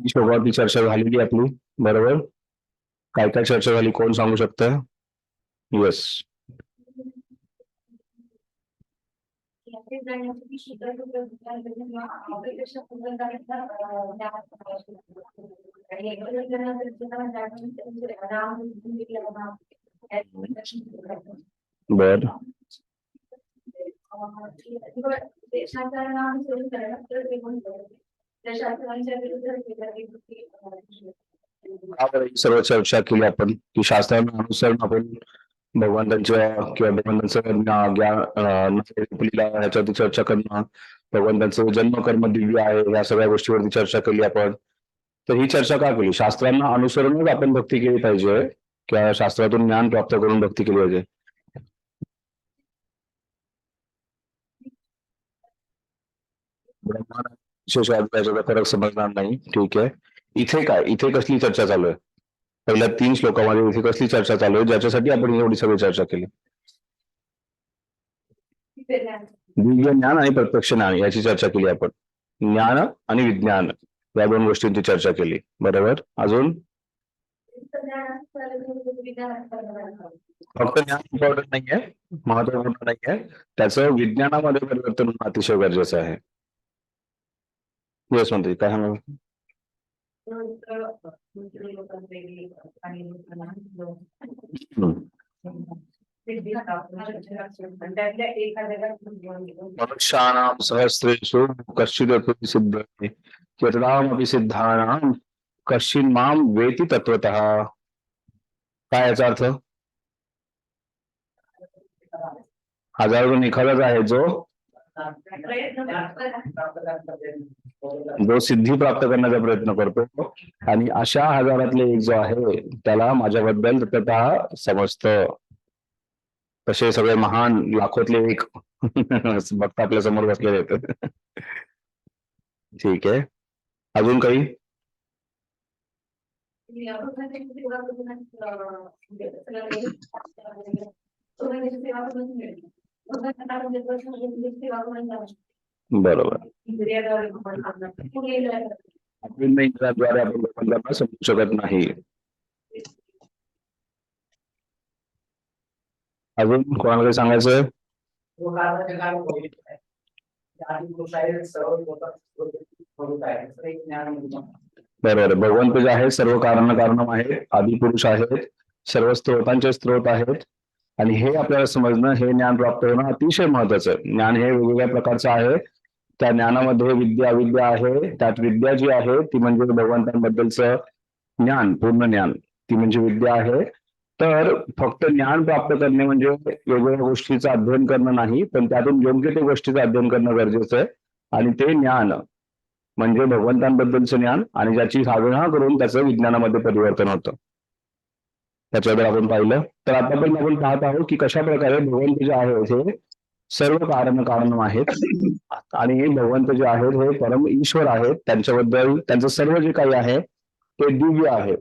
शोभावरती चर्चा झालेली आपली. बरोबर. काय काय चर्चा झाली कोण सांगू शकतं? येस. बर. सर्व चर्चा केली आपण की शास्त्रांना अनुसरून आपण भगवंतांच्या किंवा भगवंतांचं ज्ञान ह्याच्यावरती चर्चा करणं, भगवंतांचं जन्म कर्म दिव्य आहे या सगळ्या गोष्टीवरती चर्चा केली आपण. तर ही चर्चा का केली? शास्त्रांना अनुसरूनच आपण भक्ती केली पाहिजे किंवा शास्त्रातून ज्ञान प्राप्त करून भक्ती केली पाहिजे? विशेष अभ्यासाचा फरक समजणार नाही. ठीक आहे. इथे काय, इथे कसली चर्चा चालू आहे? पहिल्या 3 श्लोकामध्ये इथे कसली चर्चा चालू आहे ज्याच्यासाठी आपण एवढी सगळी चर्चा केली? दिव्य ज्ञान आणि प्रत्यक्ष ज्ञान याची चर्चा केली आपण. ज्ञान आणि विज्ञान या 2 गोष्टींची चर्चा केली. बरोबर. अजून फक्त ज्ञान इम्पॉर्टंट नाहीये, महत्वपूर्ण नाहीये, त्याचं विज्ञानामध्ये परिवर्तन होणं अतिशय गरजेचं आहे. येस म्हणते काय म्हणा. मनुष्याणां सहस्रेषु कश्चिदपि सिद्धते यततामपि सिद्धानां कश्चिन् मां वेति तत्वतः. काय याचा अर्थ? हजारों एखादाच आहे जो सिद्धी प्राप्त करण्याचा प्रयत्न करतो आणि अशा हजारातले एक जो आहे त्याला माझ्याबद्दल तत्वतः समजतं. तसे सगळे महान लाखोतले एक भक्त आपल्या समोर बसलेले आहेत. ठीक आहे. अजून काही? बरोबर. इंद्रियाद्वारे आपण लोकांना समजू शकत नाही. अजून कोणाला काही सांगायचं? बरोबर. भगवंत जे आहे सर्व कारण आहेत, आदिपुरुष आहेत, सर्व स्त्रोतांचे स्त्रोत आहेत आणि हे आपल्याला समजणं, हे ज्ञान प्राप्त होणं अतिशय महत्वाचं. ज्ञान हे वेगवेगळ्या प्रकारचं आहे. त्या ज्ञानामध्ये विद्या अविद्या आहे. त्यात विद्या जी आहे ती म्हणजे भगवंतांबद्दलचं ज्ञान, पूर्ण ज्ञान, ती म्हणजे विद्या आहे. तर फक्त ज्ञान प्राप्त करणे म्हणजे वेगवेगळ्या गोष्टीचं अध्ययन करणं नाही, पण त्यातून योग्य ते गोष्टीचं अध्ययन करणं गरजेचं आहे. आणि ते ज्ञान म्हणजे भगवंतांबद्दलचं ज्ञान आणि ज्याची साधना करून त्याचं विज्ञानामध्ये परिवर्तन होतं. त्याच्याबद्दल आपण पाहिलं. तर आतापर्यंत आपण पाहत आहोत की कशा प्रकारे भगवंत जे आहेत हे सर्व कारण आहेत आणि भगवंत जे आहेत हे परम ईश्वर आहेत. त्यांच्याबद्दल त्यांचं सर्व जे काही आहे ते दिव्य आहे.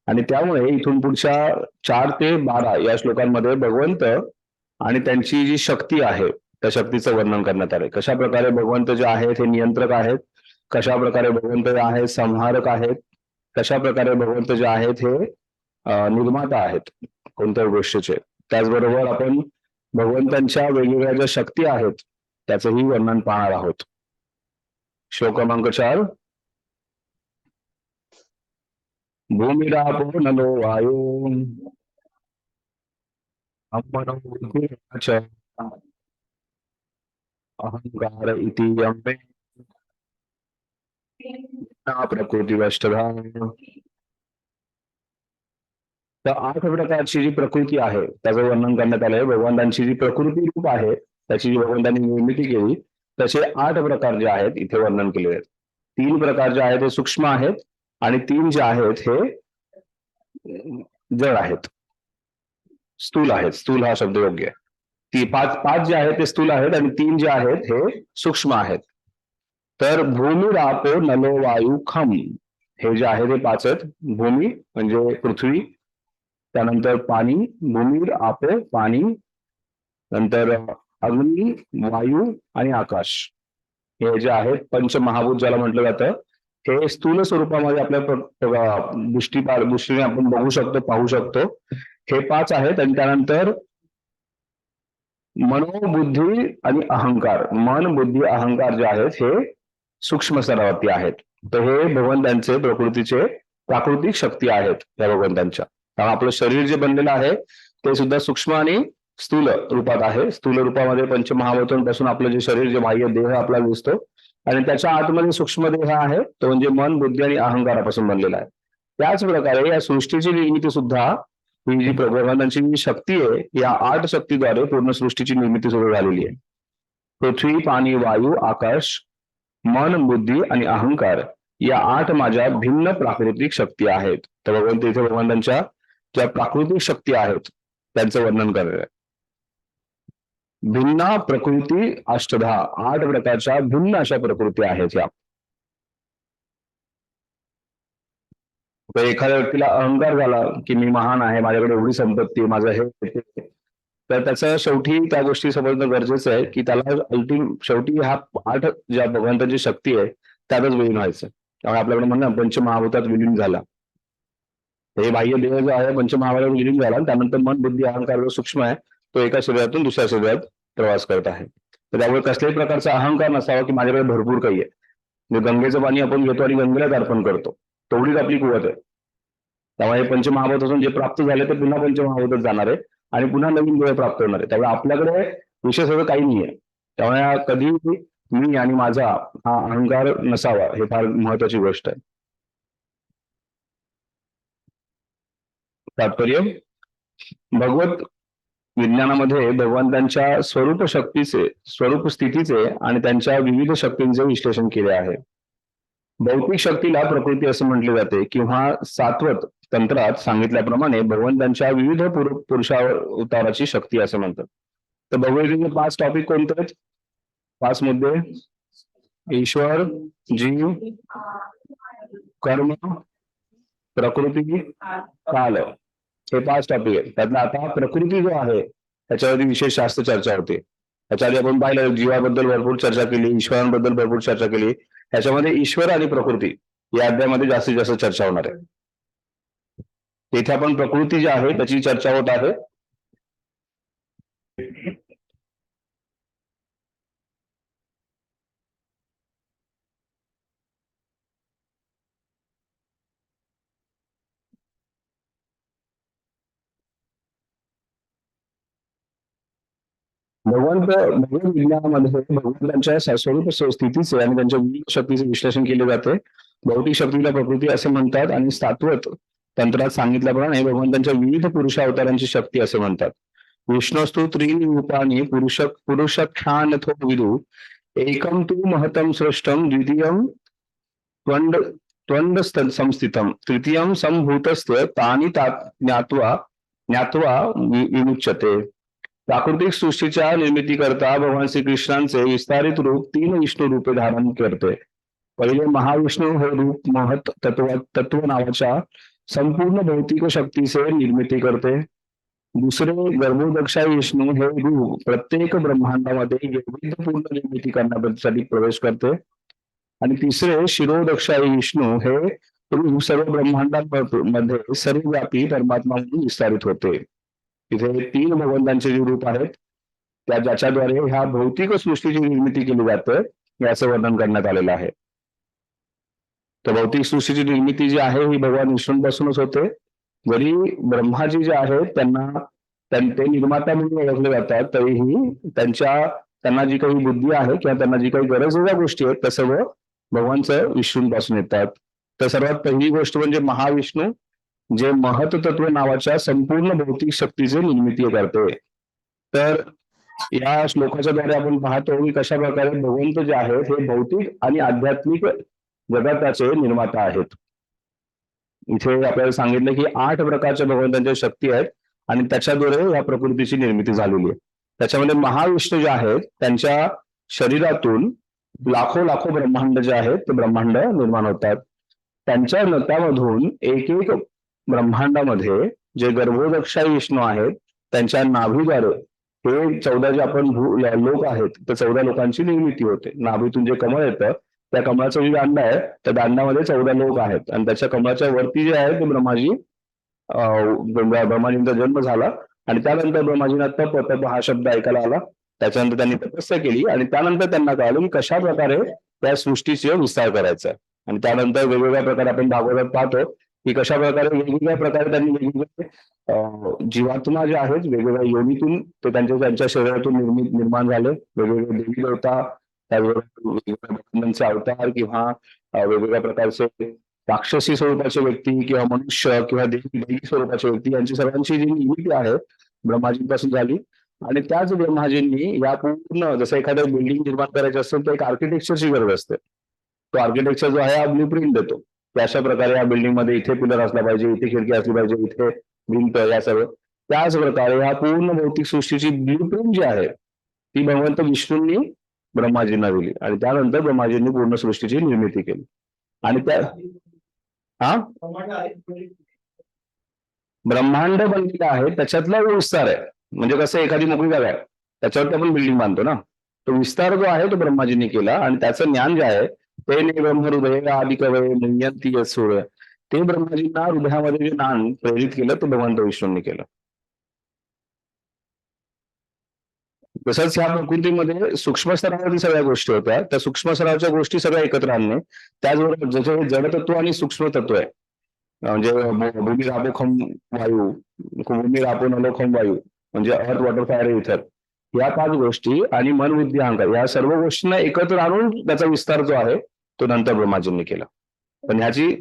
आणि त्यामुळे इथून पुढच्या 4 ते 12 या श्लोकांमध्ये भगवंत आणि त्यांची जी शक्ती आहे त्या शक्तीचं वर्णन करण्यात आले. कशा प्रकारे भगवंत जे आहेत हे नियंत्रक आहेत, कशा प्रकारे भगवंत जे आहेत संहारक आहेत, कशा प्रकारे भगवंत जे आहेत हे निर्माता आहेत कोणत्याही गोष्टीचे. त्याचबरोबर आपण भगवंतांच्या वेगवेगळ्या ज्या शक्ती आहेत त्याचंही वर्णन पाहणार आहोत. श्लोक क्रमांक 4. भूमिरापो नलो वायू अहंकार इति यमे प्रकृतीवष्टधा. तर 8 प्रकारची जी प्रकृती आहे त्याचं वर्णन करण्यात आलंय. भगवंतांची जी प्रकृती रूप आहे त्याची जी भगवंतांनी निर्मिती केली तसे 8 प्रकार जे आहेत इथे वर्णन केले आहेत. 3 प्रकार जे आहेत ते सूक्ष्म आहेत आणि 3 जे आहेत हे जड आहेत, स्थूल आहेत. स्थूल हा शब्द योग्य आहे. ती 5 जे आहेत ते स्थूल आहेत आणि 3 जे आहेत हे सूक्ष्म आहेत. तर भूमी रापो नलो वायू खम हे जे आहे ते 5 आहेत. भूमी म्हणजे पृथ्वी, त्यानंतर पाणी, भूमीर आपो पाणी, नंतर अग्नी, वायू आणि आकाश हे जे आहेत पंचमहाभूत ज्याला म्हटलं जातं हे स्थूल स्वरूपामध्ये आपल्या दृष्टीने आपण बघू शकतो, पाहू शकतो. हे 5 आहेत. आणि त्यानंतर मनोबुद्धी आणि अहंकार. मन, बुद्धी, अहंकार जे आहेत हे सूक्ष्म स्तरावरती आहेत. तर हे भगवंतांचे प्रकृतीचे प्राकृतिक शक्ती आहेत या भगवंतांच्या. कारण आपलं शरीर जे बनलेलं आहे ते सुद्धा सूक्ष्म आणि स्थूल रूपात आहे. स्थूल रूपामध्ये पंचमहाभूतांपासून आपलं जे शरीर, जे बाह्य देह आपला दिसतो, आणि त्याच्या आतमध्ये सूक्ष्म देह आहे, तो म्हणजे मन, बुद्धी आणि अहंकारापासून बनलेला आहे. त्याच प्रकारे या सृष्टीची निर्मिती सुद्धा ही जी भगवंतांची जी शक्ती आहे, या 8 शक्तीद्वारे पूर्ण सृष्टीची निर्मिती सुरू झालेली आहे. पृथ्वी, पाणी, वायू, आकाश, मन, बुद्धी आणि अहंकार या 8 माझ्या भिन्न प्राकृतिक शक्ती आहेत. तर इथे भगवंतांच्या ज्या प्राकृतिक शक्ती आहेत त्यांचं वर्णन करणार आहे. भिन्न प्रकृती अष्टधा, 8 प्रकारच्या भिन्न अशा प्रकृती आहेत या. तर एखाद्या व्यक्तीला अहंकार झाला की मी महान आहे, माझ्याकडे एवढी संपत्ती, माझं हे, तर त्याचं शेवटी त्या गोष्टी समजणं गरजेचं आहे की त्याला शेवटी ह्या 8 ज्या भगवंताची शक्ती आहे त्यातच विलीन व्हायचं. त्यामुळे आपल्याकडे म्हणणं पंचमहाभूतात विलीन झाला. हे बाह्य देह जो आहे पंचमहाभूतात विलीन झाला, त्यानंतर मन, बुद्धी, अहंकार जो सूक्ष्म आहे तो एका शरीरातून दुसऱ्या शरीरात प्रवास करत आहे. तर त्यामुळे कसल्याही प्रकारचा अहंकार नसावा की माझ्याकडे भरपूर काही आहे. म्हणजे गंगेचं पाणी आपण घेतो आणि गंगेलाच अर्पण करतो, तेवढीच आपली कुवत आहे. त्यामुळे पंचमहाभूतातून जे प्राप्त झाले ते पुन्हा पंचमहाभूतात जाणार आहे आणि पुन्हा नवीन देह प्राप्त होणार आहे. त्यामुळे आपल्याकडे विशेष असं काही नाहीये. त्यामुळे कधी मी आणि माझा हा अहंकार नसावा, हे फार महत्वाची गोष्ट आहे. तात्पर्य, भगवत विज्ञानामध्ये भगवंतांच्या स्वरूप शक्तीचे, स्वरूप स्थितीचे आणि त्यांच्या विविध शक्तींचे विश्लेषण केले आहे. भौतिक शक्तीला प्रकृती असे म्हटले जाते किंवा सात्वत तंत्रात सांगितल्याप्रमाणे भगवंतांच्या विविध पुरुषावताराची शक्ती असं म्हणतात. तर भगवद्गीतेचे 5 टॉपिक कोणते आहेत? 5 मुद्दे: ईश्वर, जीव, कर्म, प्रकृती, काल. हे 5 टॉपिक आहेत. त्यातला आता प्रकृती जो आहे त्याच्यावरती विशेष जास्त चर्चा होते. त्याच्या आधी आपण पाहिलं जीवाबद्दल भरपूर चर्चा केली, ईश्वरांबद्दल भरपूर चर्चा केली. ह्याच्यामध्ये ईश्वर आणि प्रकृती या अध्यायामध्ये जास्तीत जास्त चर्चा होणार आहे. इथे आपण प्रकृती जी आहे त्याची चर्चा होत आहे. भगवंत विज्ञानामध्ये भगवंतांच्या स्वरूप स्थितीचे आणि त्यांच्या विविध शक्तीचे विश्लेषण केले जाते. भौतिक शक्तीला प्रकृती असे म्हणतात आणि सात्वत तंत्रात सांगितल्याप्रमाणे भगवंतांच्या विविध पुरुषावतारांची शक्ती असे म्हणतात. विष्णुस्तु त्रीणि रूपाणि पुरुषख्यानथो विदु, एकम तु महतम सृष्टम, द्वितीयम त्वंड संस्थितम, तृतीयम संभूतस्य तानि ज्ञात्वा विमुच्यते. प्राकृतिक सृष्टीच्या निर्मितीकरता भगवान श्रीकृष्णांचे विस्तारित रूप 3 विष्णू रूपे धारण करते. पहिले महाविष्णू हे रूप महत तत्व नावाच्या संपूर्ण भौतिक शक्तीचे निर्मिती करते. दुसरे गर्भोदक्षा विष्णू हे रूप प्रत्येक ब्रह्मांडामध्ये वैविध्यपूर्ण निर्मिती करण्यासाठी प्रवेश करते. आणि तिसरे शिरोदक्षाई विष्णू हे रूप सर्व ब्रह्मांडांमध्ये सर्वव्यापी परमात्मा म्हणून विस्तारित होते. इथे 3 भगवंतांचे जे रूप आहेत त्या ज्याच्याद्वारे ह्या भौतिक सृष्टीची निर्मिती केली जाते याचं वर्णन करण्यात आलेलं आहे. तर भौतिक सृष्टीची निर्मिती जी आहे ही भगवान विष्णूंपासूनच होते. जरी ब्रह्माजी जे आहेत ते निर्माता म्हणून ओळखले जातात, तरीही त्यांना जी काही बुद्धी आहे किंवा त्यांना जी काही गरजेच्या गोष्टी आहेत त्या सर्व भगवानचं विष्णूंपासून येतात. तर सर्वात पहिली गोष्ट म्हणजे महाविष्णू, जे महत तत्व नावाच्या संपूर्ण भौतिक शक्तीचे निर्मिती करते. तर या श्लोकाच्या द्वारे आपण पाहतो की कशा प्रकारे भगवंत जे आहेत हे भौतिक आणि आध्यात्मिक जगताचे निर्माता आहेत. इथे आपल्याला सांगितलं की 8 प्रकारच्या भगवंतांच्या शक्ती आहेत आणि त्याच्याद्वारे या प्रकृतीची निर्मिती झालेली आहे. त्याच्यामध्ये महाविष्णू जे आहेत त्यांच्या शरीरातून लाखो ब्रह्मांड जे आहेत ते ब्रह्मांड निर्माण होतात. त्यामधून एक ब्रह्मांडामध्ये जे गर्भोदक्षा विष्णू आहेत त्यांच्या नाभीद्वारे हे 14 जे आपण लोक आहेत तर 14 लोकांची निर्मिती होते. नाभीतून जे कमळ येतं त्या कमळाचं जे दांड आहे त्या दांडामध्ये 14 लोक आहेत आणि त्याच्या कमळाच्या वरती जे आहे ते ब्रह्माजी ब्रह्माजींचा जन्म झाला आणि त्यानंतर ब्रह्माजींना तप तप हा शब्द ऐकायला आला. त्याच्यानंतर त्यांनी तपस्या केली आणि त्यानंतर त्यांना कळालं की कशा प्रकारे त्या सृष्टीचे विस्तार करायचा आणि त्यानंतर वेगवेगळ्या प्रकारे आपण भागवतात पाहतो की कशा प्रकारे वेगवेगळ्या प्रकारे त्यांनी वेगवेगळे जीवात्मा जे आहेत वेगवेगळ्या योनीतून ते त्यांच्या शरीरातून निर्माण झाले. वेगवेगळे देवी देवता त्याचबरोबर वेगवेगळ्या भगवानांचे अवतार किंवा वेगवेगळ्या प्रकारचे राक्षसी स्वरूपाचे व्यक्ती किंवा मनुष्य किंवा देवी स्वरूपाचे व्यक्ती यांची सर्वांची जी निर्मिती आहे ब्रह्माजींपासून झाली. आणि त्याच ब्रह्माजींनी या पूर्ण जसं एखादं बिल्डिंग निर्माण करायचं असेल तर एक आर्किटेक्चरची गरज असते. तो आर्किटेक्चर जो आहे हा ब्ल्यू प्रिंट देतो की अशा प्रकारे या बिल्डिंग मध्ये इथे पिलर असला पाहिजे, इथे खिडकी असली पाहिजे, इथे भिंत, या सर्व त्याच प्रकारे ह्या पूर्ण भौतिक सृष्टीची ब्ल्यू प्रिंट जी आहे ती भगवंत विष्णूंनी ब्रह्माजींना दिली आणि त्यानंतर ब्रह्माजींनी पूर्ण सृष्टीची निर्मिती केली. आणि त्या हा ब्रह्मांड बनलेला आहे त्याच्यातला जो विस्तार आहे म्हणजे कसं एखादी मोकळी जागा आहे त्याच्यावरती आपण बिल्डिंग बांधतो ना, तो विस्तार जो आहे तो ब्रह्माजींनी केला आणि त्याचं ज्ञान जे आहे ते ब्रह्महृदय आदि कवय मुह्यंती सूर्य ते ब्रह्माजींना हृदयामध्ये जे ज्ञान प्रेरित केलं ते भगवंत विष्णूंनी केलं. तसंच ह्या प्रकृतीमध्ये सूक्ष्म स्तरावरती सगळ्या गोष्टी होत्या, त्या सूक्ष्म स्तरावरच्या गोष्टी सगळ्या एकत्र आणणे. त्याचबरोबर जसे जडतत्व आणि सूक्ष्म तत्व आहे म्हणजे भूमी राबो खम वायू, भूमी राबो नलो खम वायू म्हणजे अर्थ वॉटर फायर इथर, या 5 गोष्टी आणि मन बुद्धी अहंकार या सर्व गोष्टींना एकत्र आणून त्याचा विस्तार जो आहे तो नंतर ब्रह्माजींनी केला. पण ह्याची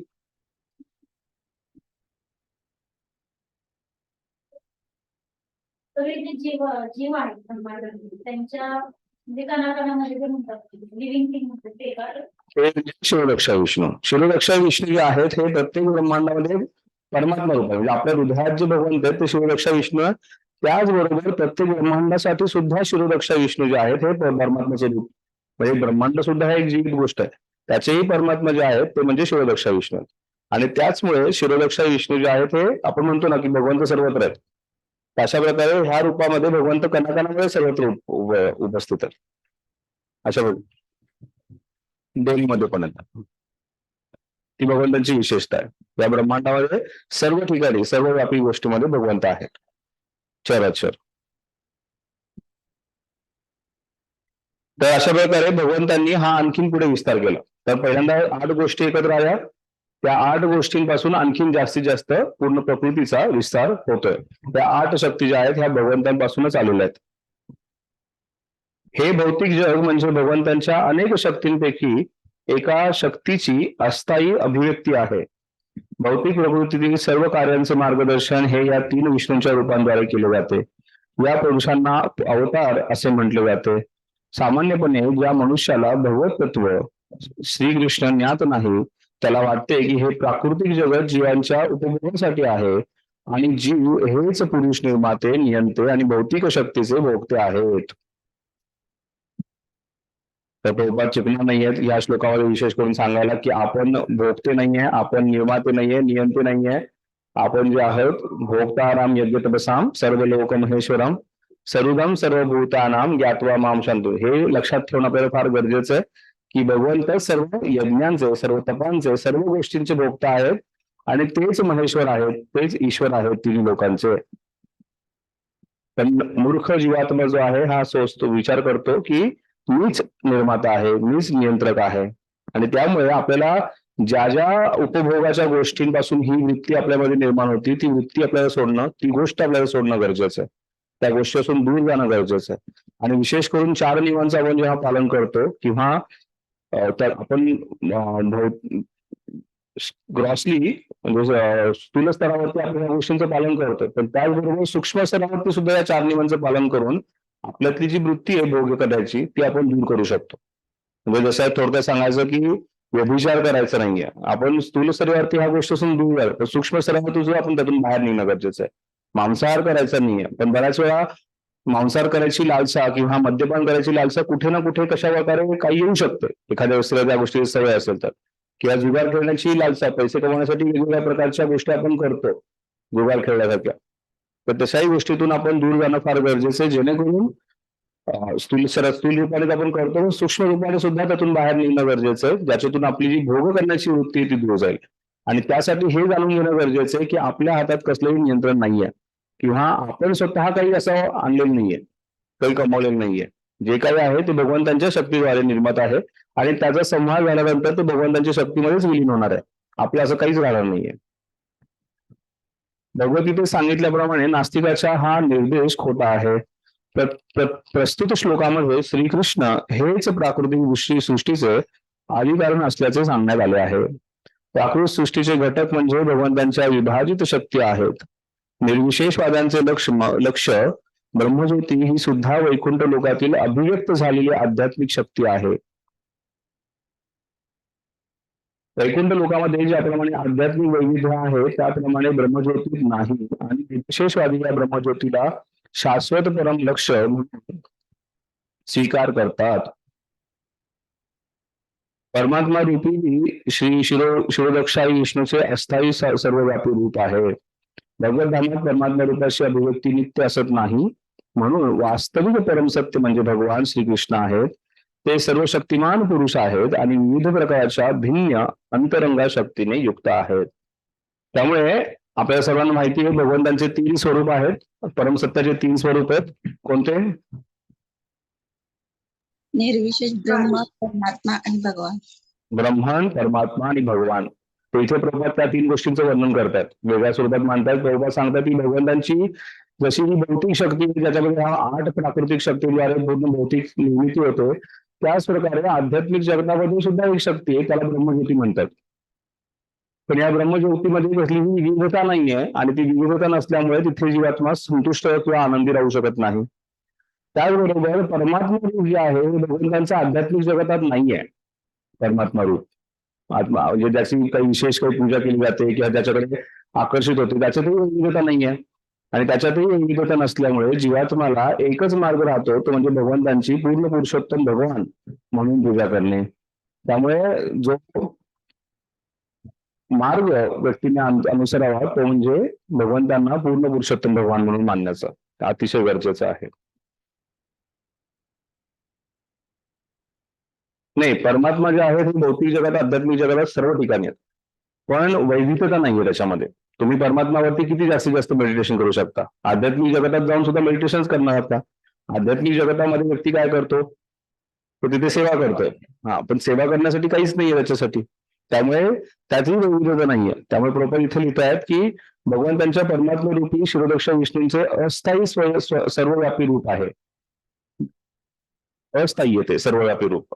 जीव जीव आहेत ब्रह्मांडामध्ये त्यांच्या म्हणजे कणाकणामध्ये जे म्हणतात लिव्हिंग थिंग म्हणतात ते का हे शिवरक्षा विष्णू, शिवरक्षा विष्णू जे आहेत हे प्रत्येक ब्रह्मांडामध्ये परमात्मा रूप आहे. म्हणजे आपल्या हृदयात जे भगवंत आहेत ते शिवरक्षा विष्णू आहे. त्याचबरोबर प्रत्येक ब्रह्मांडासाठी सुद्धा शिवरक्षा विष्णू जे आहेत हे परमात्म्याचे रूप म्हणजे ब्रह्मांड सुद्धा एक जीवित गोष्ट आहे. त्याचेही परमात्मा जे आहेत ते म्हणजे शिवरक्षा विष्णू आहेत. आणि त्याचमुळे शिवरक्षा विष्णू जे आहेत हे आपण म्हणतो ना की भगवंत सर्वत्र आहेत. अशा प्रकारे ह्या रूपामध्ये भगवंत कणाकणामध्ये सर्वत्र उपस्थित आहेत. अशा दोन्हीमध्ये पण येतात. ती भगवंतांची विशेषता आहे. या ब्रह्मांडामध्ये सर्व ठिकाणी सर्वव्यापी गोष्टीमध्ये भगवंत आहेत. चराचर. तर अशा प्रकारे भगवंतांनी हा आणखीन पुढे विस्तार केला. तर पहिल्यांदा 8 गोष्टी एकत्र आल्या, त्या 8 गोष्टींपासून आणखीन जास्तीत जास्त पूर्ण प्रकृतीचा विस्तार होतोय. त्या 8 शक्ती ज्या आहेत ह्या भगवंतांपासूनच आलेल्या आहेत. हे भौतिक जग म्हणजे भगवंतांच्या अनेक शक्तींपैकी एका शक्तीची अस्थायी अभिव्यक्ती आहे. भौतिक प्रकृतीतील सर्व कार्यांचे मार्गदर्शन हे या 3 विष्णूंच्या रूपांद्वारे केले जाते. या पुरुषांना अवतार असे म्हटले जाते. सामान्यपणे ज्या मनुष्याला भगवत तत्व श्रीकृष्ण ज्ञात नाही त्याला वाटते की हे प्राकृतिक जगत जीवांच्या उपभोगासाठी आहे आणि जीव हेच पुरुष निर्माते, नियंते आणि भौतिक शक्तीचे भोगते आहेत. तर प्रभुपाद चिपणार नाहीयेत या श्लोकामध्ये विशेष करून सांगायला की आपण भोगते नाहीये, आपण निर्माते नाहीये, नियंते नाहीये, आपण जे आहोत भोक्ताराम यज्ञ तपसाम सर्व लोक महेश्वरम सर्वदम सर्वभूतानाम ज्ञात्वा माम शांतु. हे लक्षात ठेवणं आपल्याला फार गरजेचं आहे की भगवंत सर्व यज्ञांचे, सर्व तपांचे, सर्व गोष्टींचे भोक्ता आहेत आणि तेच महेश्वर आहेत, तेच ईश्वर आहेत 3 लोकांचे. पण मूर्ख जीवात्मा जो आहे हा सोचतो, विचार करतो की मीच निर्माता आहे, मीच नियंत्रक आहे आणि त्यामुळे आपल्याला ज्या ज्या उपभोगाच्या गोष्टींपासून ही वृत्ती आपल्यामध्ये निर्माण होती ती वृत्ती आपल्याला सोडणं, ती गोष्ट आपल्याला सोडणं गरजेचं आहे. त्या गोष्टीपासून दूर जाणं गरजेचं आहे. आणि विशेष करून 4 नियमांचं आपण जेव्हा पालन करतो किंवा तर आपण ग्रॉसली म्हणजे स्थूल स्तरावरती आपण या गोष्टींचं पालन करतो, पण त्याचबरोबर सूक्ष्म स्तरावरती सुद्धा या 4 नियमांचं पालन करून आपल्यातली जी वृत्ती आहे भोग करण्याची ती आपण दूर करू शकतो. म्हणजे जसं थोडक्यात सांगायचं की व्यभिचार करायचा नाहीये, आपण स्थूल स्तरावरती ह्या गोष्टीपासून दूर आहे, सूक्ष्म स्तरावरती सुद्धा आपण त्यातून बाहेर निघणं गरजेचं आहे. मांसाहार करायचा नाहीये, पण बऱ्याच वेळा मांसाहार करायची लालसा किंवा मद्यपान करायची लालसा कुठे ना कुठे कशा प्रकारे काही येऊ शकते एखाद्या व्यक्तीला त्या गोष्टीची सवय असेल तर, किंवा जुगार खेळण्याची लालसा, पैसे कमवण्यासाठी वेगवेगळ्या प्रकारच्या गोष्टी आपण करतो जुगार खेळण्यासारख्या. तर तशाही गोष्टीतून आपण दूर जाणं फार गरजेचं आहे जेणेकरून स्थूल रूपाने आपण करतो, सूक्ष्म रूपाने सुद्धा त्यातून बाहेर निघणं गरजेचं आहे, ज्याच्यातून आपली जी भोग करण्याची वृत्ती आहे ती दूर जाईल. आणि त्यासाठी हे जाणून घेणं गरजेचं आहे की आपल्या हातात कसलंही नियंत्रण नाहीये किंवा आपण स्वतः काही असं आणलेलं नाहीये, काही कमावलेलं नाहीये. जे काही आहे ते भगवंतांच्या शक्तीद्वारे निर्मात आहे आणि त्याचा संहार झाल्यानंतर ते भगवंतांच्या शक्तीमध्येच विलीन होणार आहे. आपलं असं काहीच राहणार नाहीये. भगवद्गीतेत सांगितल्याप्रमाणे नास्तिकाचा हा निर्देश खोटा आहे. प्रस्तुत श्लोकामध्ये श्रीकृष्ण हेच प्राकृतिक सृष्टीचे आदिकारण असल्याचे सांगण्यात आले आहे. प्राकृत सृष्टीचे घटक म्हणजे भगवंतांच्या विभाजित शक्ती आहेत. निर्विशेषवाद्यांचे लक्ष ब्रह्मज्योती ही सुद्धा वैकुंठ लोकातील अभिव्यक्त झालेली आध्यात्मिक शक्ती आहे. वैकुंठ लोकामध्ये ज्याप्रमाणे आध्यात्मिक वैविध्य आहे त्याप्रमाणे ब्रह्मज्योतीत नाही आणि निर्विशेषवादी या ब्रह्मज्योतीला शाश्वत परम लक्ष स्वीकार करतात. परमात्मा रूपी श्री शिरोदक्षाई विष्णूचे अस्थायी सर्वव्यापी रूप आहे. भगवत धामात परमात्मा रूपाची अभिव्यक्ती नित्य असत नाही, म्हणून वास्तविक परमसत्य म्हणजे भगवान श्रीकृष्ण आहेत. ते सर्व शक्तिमान पुरुष आहेत आणि विविध प्रकारच्या भिन्न अंतरंगा शक्तीने युक्त आहेत. त्यामुळे आपल्या सर्वांना माहिती आहे भगवंतांचे 3 स्वरूप आहेत. परमसत्याचे 3 स्वरूप आहेत. कोणते? निर्विशेष ब्रह्म, परमात्मा आणि भगवान. ब्रह्मन, परमात्मा आणि भगवान. तर इथे प्रभुपाद त्या 3 गोष्टींचं वर्णन करतात, वेगळ्या स्वरूपात मानतात. प्रभुपाद सांगतात की भगवंतांची जशी ही भौतिक शक्ती ज्याच्यामध्ये 8 प्राकृतिक शक्तीद्वारे पूर्ण भौतिक निर्मिती होते, त्याच प्रकारे आध्यात्मिक जगतामध्ये सुद्धा एक शक्ती आहे, त्याला ब्रह्मज्योती म्हणतात. पण या ब्रह्मज्योतीमध्ये कसलीही विविधता नाहीये आणि ती विविधता नसल्यामुळे तिथे जीवात्मा संतुष्ट किंवा आनंदी राहू शकत नाही. त्याचबरोबर परमात्मा रूप जे आहे हे भगवंतांचं आध्यात्मिक जगतात नाहीये. परमात्मा रूप आत्मा म्हणजे ज्याची काही विशेष काही पूजा केली जाते किंवा ज्याच्याकडे आकर्षित होते त्याच्यातही विविधता नाहीये आणि त्याच्यातही विविधता नसल्यामुळे जीवात्म्याला एकच मार्ग राहतो, तो म्हणजे भगवंतांची पूर्ण पुरुषोत्तम भगवान म्हणून पूजा करणे. त्यामुळे जो मार्ग व्यक्तीने अनुसरावा तो म्हणजे भगवंतांना पूर्ण पुरुषोत्तम भगवान म्हणून मानण्याचं अतिशय गरजेचं आहे. नाही, परमात्मा जे आहे ते भौतिक जगात आध्यात्मिक जगात सर्व ठिकाणी आहेत, पण वैविध्यता नाहीये त्याच्यामध्ये. तुम्ही परमात्मावरती किती जास्तीत जास्त मेडिटेशन करू शकता, आध्यात्मिक जगतात जाऊन सुद्धा मेडिटेशन करणार आहात का? आध्यात्मिक जगतामध्ये व्यक्ती काय करतो, तो तिथे सेवा करतोय. पण सेवा करण्यासाठी काहीच नाहीये त्याच्यासाठी, त्यामुळे त्यातही वैविध्यता नाहीये. त्यामुळे प्रभुपाद इथे लिहित आहेत की भगवंतांच्या परमात्मा रूपी शिरोदक्ष विष्णूंचे अस्थायी सर्वव्यापी रूप आहे. अस्थायी येते सर्वव्यापी रूप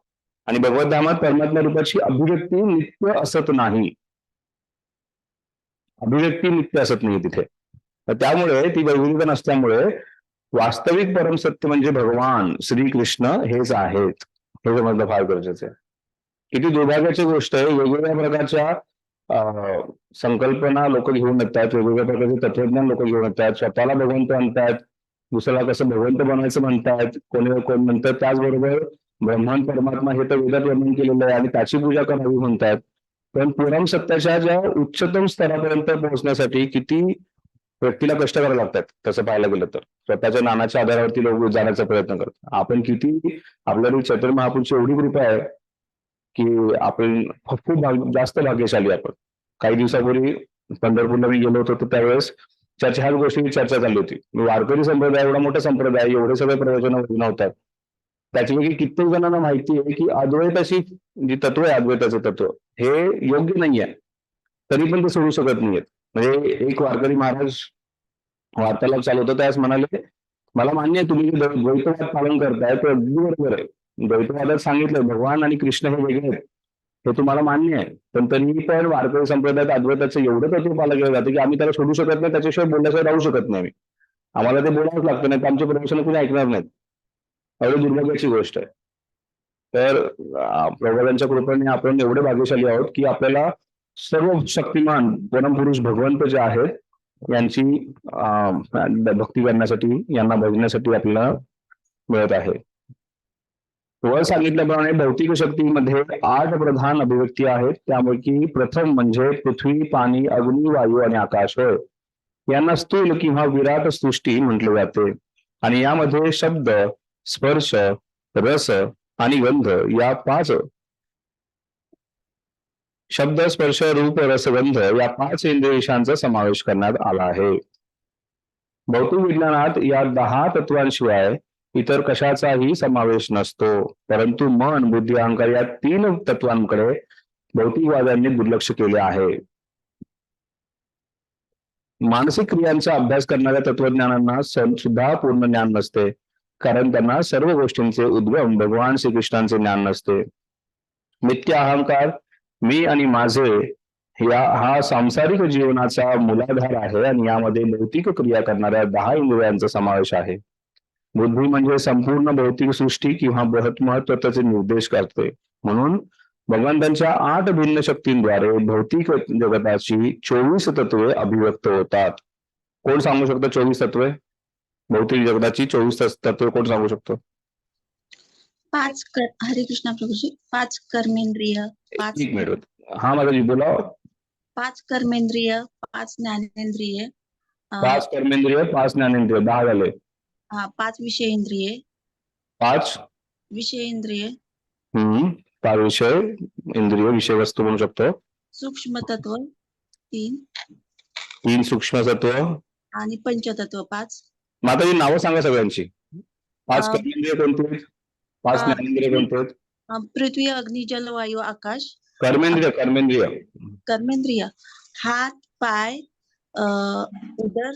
आणि भगवत धामात परमात्मा रूपाची अभिव्यक्ती नित्य असत नाही. अभिव्यक्ती नित्य असत नाही तिथे. तर त्यामुळे ती वैविध्यता नसल्यामुळे वास्तविक परमसत्य म्हणजे भगवान श्रीकृष्ण हेच आहेत, हे समजणं फार गरजेचं आहे. किती दुर्भाग्याची गोष्ट आहे, वेगवेगळ्या प्रकारच्या संकल्पना लोक घेऊन येतात, वेगवेगळ्या प्रकारचे तत्वज्ञान लोक घेऊन येतात, स्वतःला भगवंत म्हणतात, दुसऱ्याला कसं भगवंत बनवायचं म्हणतात, कोण म्हणतात. त्याचबरोबर ब्रह्मांड परमात्मा हे तर वेदात वर्णन केलेलं आहे आणि त्याची पूजा करावी म्हणतात. पण परम सत्याच्या ज्या उच्चतम स्तरापर्यंत पोहोचण्यासाठी किती व्यक्तीला कष्ट करावे लागतात तसं पाहायला गेलं तर. स्वतःच्या नानाच्या आधारावरती लोक जाण्याचा प्रयत्न करतात. आपण किती आपल्याकडे चैतन्य महाप्रभूची एवढी कृपा आहे की आपण खूप जास्त भाग्यशाली आपण. काही दिवसापूर्वी पंढरपूरला मी गेलो होतो तर त्यावेळेस ह्याच गोष्टीची चर्चा चालली होती. वारकरी संप्रदाय एवढा मोठा संप्रदाय, एवढे सगळे प्रवचन होतात, त्याच्यापैकी कित्येक जणांना माहिती आहे की अद्वैताची जी तत्व आहे, अद्वैताचं तत्व हे योग्य नाहीये, तरी पण ते सोडू शकत नाहीयेत. म्हणजे एक वारकरी महाराज वार्तालाप चालू होता, त्यावेळेस म्हणाले मला मान्य आहे तुम्ही द्वैतवाद पालन करताय ते अगदी बरोबर आहे. द्वैतवादात सांगितलं भगवान आणि कृष्ण हे वेगळे आहेत हे तुम्हाला मान्य आहे, पण तरीही पण वारकरी संप्रदायात अद्वैताचं एवढं तत्व पालन केलं जातं की आम्ही त्याला सोडू शकत नाही, त्याच्याशिवाय बोलल्याशिवाय राहू शकत नाही. आम्हाला ते बोलावंच लागतं, नाही तर आमचे प्रवचन कुणी ऐकणार नाहीत. एवढी दुर्भाग्याची गोष्ट आहे. तर प्रभुपादांच्या कृपेने आपण एवढे भाग्यशाली आहोत की आपल्याला सर्व शक्तिमान परमपुरुष भगवंत जे आहेत यांची भक्ती करण्यासाठी, यांना भजण्यासाठी आपल्याला मिळत आहे. वर सांगितल्याप्रमाणे भौतिक शक्तीमध्ये 8 प्रधान अभिव्यक्ती आहेत. त्यापैकी प्रथम म्हणजे पृथ्वी, पाणी, अग्नी, वायू आणि आकाश होय. यांना स्थूल किंवा विराट सृष्टी म्हटले जाते आणि यामध्ये शब्द, स्पर्श, रस आणि गंध या 5 शब्द, स्पर्श, रूप, रस, गंध या 5 इंद्रियांचा समावेश करण्यात आला आहे. भौतिक विज्ञानात या 10 तत्वांशिवाय इतर कशाचाही समावेश नसतो. परंतु मन, बुद्धी, अहंकार या 3 तत्वांकडे भौतिकवाद्यांनी दुर्लक्ष केले आहे. मानसिक क्रियांचा अभ्यास करणाऱ्या तत्वज्ञानांना सुद्धा पूर्ण ज्ञान नसते, कारण त्यांना सर्व गोष्टींचे उद्गम भगवान श्रीकृष्णांचे ज्ञान नसते. मिथ्या अहंकार, मी आणि माझे हा सांसारिक जीवनाचा मूलाधार आहे आणि यामध्ये भौतिक क्रिया करणाऱ्या 10 इंद्रियांचा समावेश आहे. बुद्धी म्हणजे संपूर्ण भौतिक सृष्टी किंवा बृहत महत्त्वाचे निर्देश करते. म्हणून भगवंतांच्या 8 भिन्न शक्तींद्वारे भौतिक जगताची 24 तत्वे अभिव्यक्त होतात. कोण सांगू शकतो 24 तत्वे? भौतिक जगताची 24 तत्वे कोण सांगू शकतो? हरे कृष्णा प्रभूजी. 5 कर्मेंद्रिय, 5 एक मिनिट. हा माताजी बोला. 5 कर्मेंद्रिय, 5 ज्ञानेंद्रिय, 5 कर्मेंद्रिय, 5 ज्ञानेंद्रिय, 10 झाले. 5 विषयेंद्रिये, 5 विषयेंद्रिय, 5 विषय इंद्रिय, विषय वस्तू म्हणू शकतो. सूक्ष्म तत्व 3 3 सूक्ष्म तत्व आणि पंचतत्व 5. माताजी नावं सांगा सगळ्यांची. 5 कर्मेंद्रिय कोणते आहेत? 5 ज्ञानेंद्रिय कोणते आहेत? पृथ्वी, अग्नी, जल, वायू, आकाश. कर्मेंद्रिय कर्मेंद्रिय हात, पाय, उदर,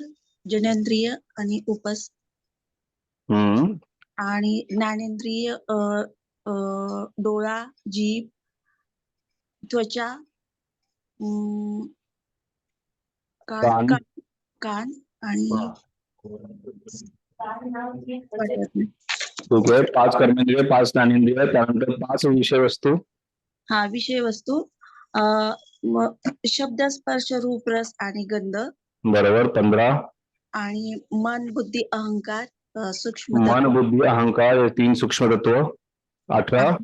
जनेंद्रिय आणि उपस. आणि ज्ञानेंद्रिय डोळा, जीभ, त्वचा, कान. कान आणि ठीक आहे. 5 कर्मेंद्रिय, 5 ज्ञानेंद्रिय, त्यानंतर 5 विषय वस्तू. विषय वस्तू शब्द, स्पर्श, रूप, रस आणि गंध. बरोबर. 15 आणि मन, बुद्धी, अहंकार सूक्ष्म मन, बुद्धी, अहंकार हे 3 सूक्ष्म तत्व. 18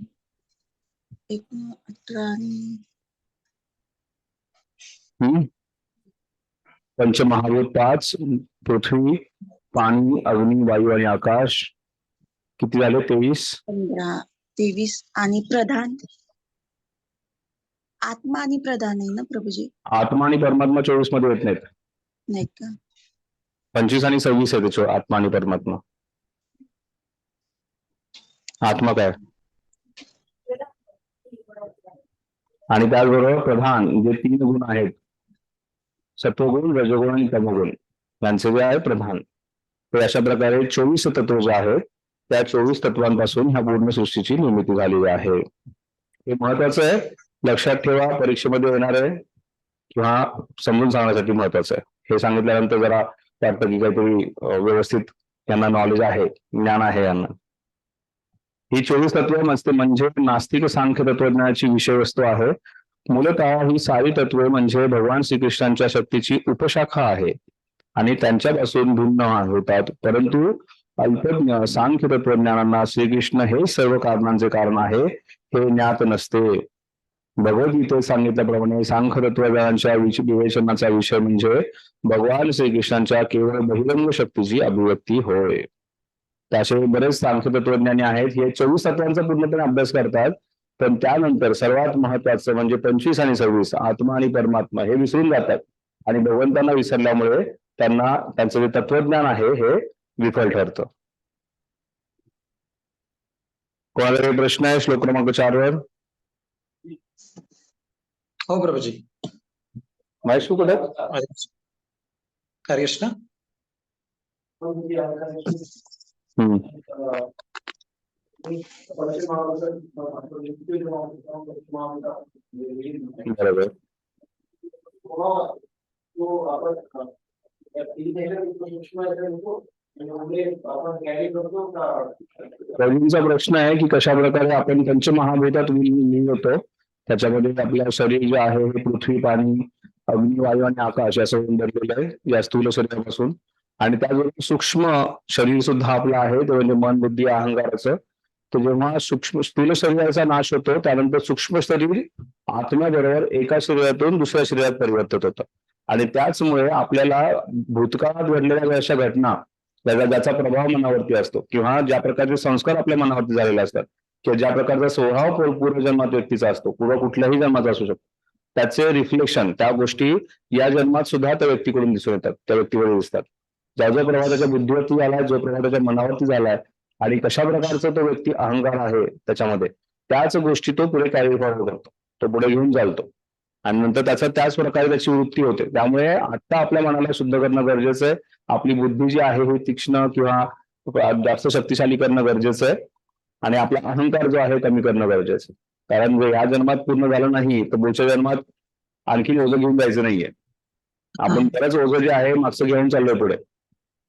पंचमहाभूत 5 पृथ्वी, पाणी, अग्नी, वायू आणि आकाश. किती झाले? 23 आणि प्रधान आत्मा आणि प्रधान आहे ना प्रभूजी? आत्मा आणि परमात्मा 24 मध्ये येत नाहीत. नाही का? 25 आणि 26 आहे त्याच्यावर आत्मा आणि परमात्मा. आत्मा काय? आणि त्याचबरोबर प्रधान जे 3 गुण आहेत, सत्वगुण, रजगुण आणि तमोगुण, यांचे जे आहे प्रधान, ते अशा प्रकारे 24 तत्व जे आहेत त्या 24 तत्वांपासून ह्या पूर्ण सृष्टीची निर्मिती झालेली आहे. हे महत्वाचं आहे, लक्षात ठेवा. परीक्षेमध्ये येणार आहे किंवा समजून सांगण्यासाठी महत्वाचं आहे. हे सांगितल्यानंतर जरा वाटतं की काहीतरी व्यवस्थित यांना नॉलेज आहे, ज्ञान आहे यांना. ही 24 तत्व म्हणजे नास्तिक सांख्य तत्वज्ञानाची विषय वस्तू आहे. मूलतः ही सारी तत्वे म्हणजे भगवान श्रीकृष्णांच्या शक्तीची उपशाखा आहे आणि त्यांच्यापासून भिन्न होतात. परंतु अल्पज्ञ सांख्य तत्वज्ञानांना श्रीकृष्ण हे सर्व कारणांचे कारण आहे हे ज्ञात नसते. भगवद्गीतेत सांगितल्याप्रमाणे सांख्य तत्वज्ञानाच्या विवेचनाचा विषय म्हणजे भगवान श्रीकृष्णांच्या केवळ बहिरंग शक्तीची अभिव्यक्ती होय. त्याशिवाय बरेच सांख्य तत्वज्ञानी आहेत, हे 24 तत्वांचा पूर्णपणे अभ्यास करतात, पण त्यानंतर सर्वात महत्वाचं म्हणजे 25 आणि 26 आत्मा आणि परमात्मा हे विसरून जातात आणि भगवंतांना विसरल्यामुळे त्यांना त्यांचं जे तत्वज्ञान आहे हे विफल ठरतं. कोणाला काही प्रश्न आहे श्लोक क्रमांक 4 वर? हो प्रभूजी. महेश तू कुठे? हरे कृष्ण. बरोबर. प्रवीणचा प्रश्न आहे की कशा प्रकारे आपण पंचमहाभूतात विलीन होतो. त्याच्यामध्ये आपलं शरीर जे आहे हे पृथ्वी, पाणी, अग्नी, वायू आणि आकाश असं बनलेलं आहे या स्थूल शरीरापासून. आणि त्याचबरोबर सूक्ष्म शरीर सुद्धा आपलं आहे, ते म्हणजे मन, बुद्धी, अहंकाराचं. तर जेव्हा स्थूल शरीराचा नाश होतो त्यानंतर सूक्ष्म शरीर आत्म्याबरोबर एका शरीरातून दुसऱ्या शरीरात परिवर्तित होतं. आणि त्याचमुळे आपल्याला भूतकाळात घडलेल्या अशा घटना ज्याचा प्रभाव मनावरती असतो किंवा ज्या प्रकारचे संस्कार आपल्या मनावरती झालेले असतात किंवा ज्या प्रकारचा स्वभाव पूर्वजन्मात व्यक्तीचा असतो, पूर्व कुठल्याही जन्माचा असू शकतो, त्याचे रिफ्लेक्शन त्या गोष्टी या जन्मात सुद्धा त्या व्यक्तीकडून दिसून येतात, त्या व्यक्तीवर दिसतात. जो प्रभाव त्याच्या बुद्धीवरती झालाय, जो प्रभाव त्याच्या मनावरती झालाय आणि कशा प्रकारचा तो व्यक्ती अहंकार आहे त्याच्यामध्ये, त्याच गोष्टी तो पुढे कॅरी फॉरवर्ड करतो, तो पुढे घेऊन चालतो आणि नंतर त्याच प्रकारे त्याची वृत्ती होते. त्यामुळे आता आपल्या मनाला शुद्ध करणं गरजेचं आहे. आपली बुद्धी जी आहे ही तीक्ष्ण किंवा जास्त शक्तिशाली करणं गरजेचं आहे आणि आपला अहंकार जो आहे कमी करणं गरजेचं आहे. कारण जर या जन्मात पूर्ण झालं नाही तर पुढच्या जन्मात आणखी ओझं घेऊन जायचं नाहीये. आपण बरंच ओझं जे आहे मागचं घेऊन चाललोय पुढे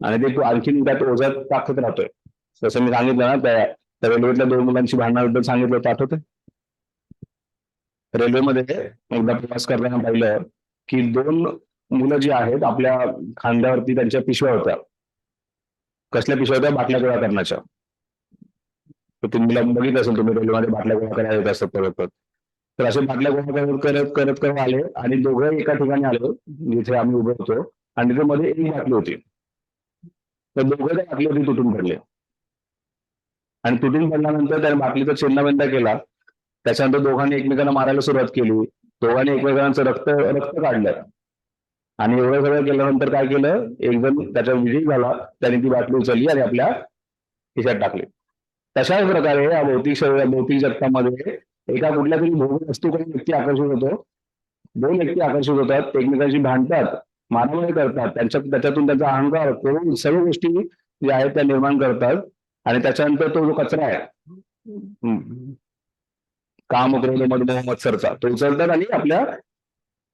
आणि ते आणखीन त्यात ओझ्यात टाकत राहतोय. जसं मी सांगितलं ना, त्या रेल्वेतल्या 2 मुलांची भांडणाबद्दल सांगितलं होतं, आठवतंय? रेल्वेमध्ये एकदा प्रवास करताना पाहिलं की 2 मुलं जी आहेत आपल्या खांद्यावरती त्यांच्या पिशव्या होत्या. कसल्या पिशव्या होत्या? बाटल्या गोळा करण्याच्या. तर तुम्ही बघितलं असेल, तुम्ही रेल्वेमध्ये बाटल्या गोळा करायला येत असतात परत. तर असे बाटल्या गोळा करत आले आणि दोघं एका ठिकाणी आले जिथे आम्ही उभे होतो आणि तिथे मध्ये एक बाटली होती. तर दोघं त्या बाटलीवरती तुटून पडले आणि तुटून पडल्यानंतर त्याने बाटलीचा चिन्हबंद केला. त्याच्यानंतर दोघांनी एकमेकांना मारायला सुरुवात केली. दोघांनी एकमेकांचं रक्त काढलं आणि एवढं सगळं केल्यानंतर काय केलं, एक जण त्याच्या विजयी झाला, त्याने ती बाटली उचलली आणि आपल्या खिशात टाकली. तशाच प्रकारे या भौतिक जगतामध्ये एका कुठल्या तरी भौतिक वस्तूकडे व्यक्ती आकर्षित होतो. 2 व्यक्ती आकर्षित होतात, एकमेकांशी भांडतात, मारामारी करतात, त्याच्यातून त्यांचा अहंकार करून सर्व गोष्टी ज्या आहेत त्या निर्माण करतात आणि त्याच्यानंतर तो जो कचरा आहे काम, क्रोध, मद, मोह, मत्सरचा, तो उचलतात आणि आपल्या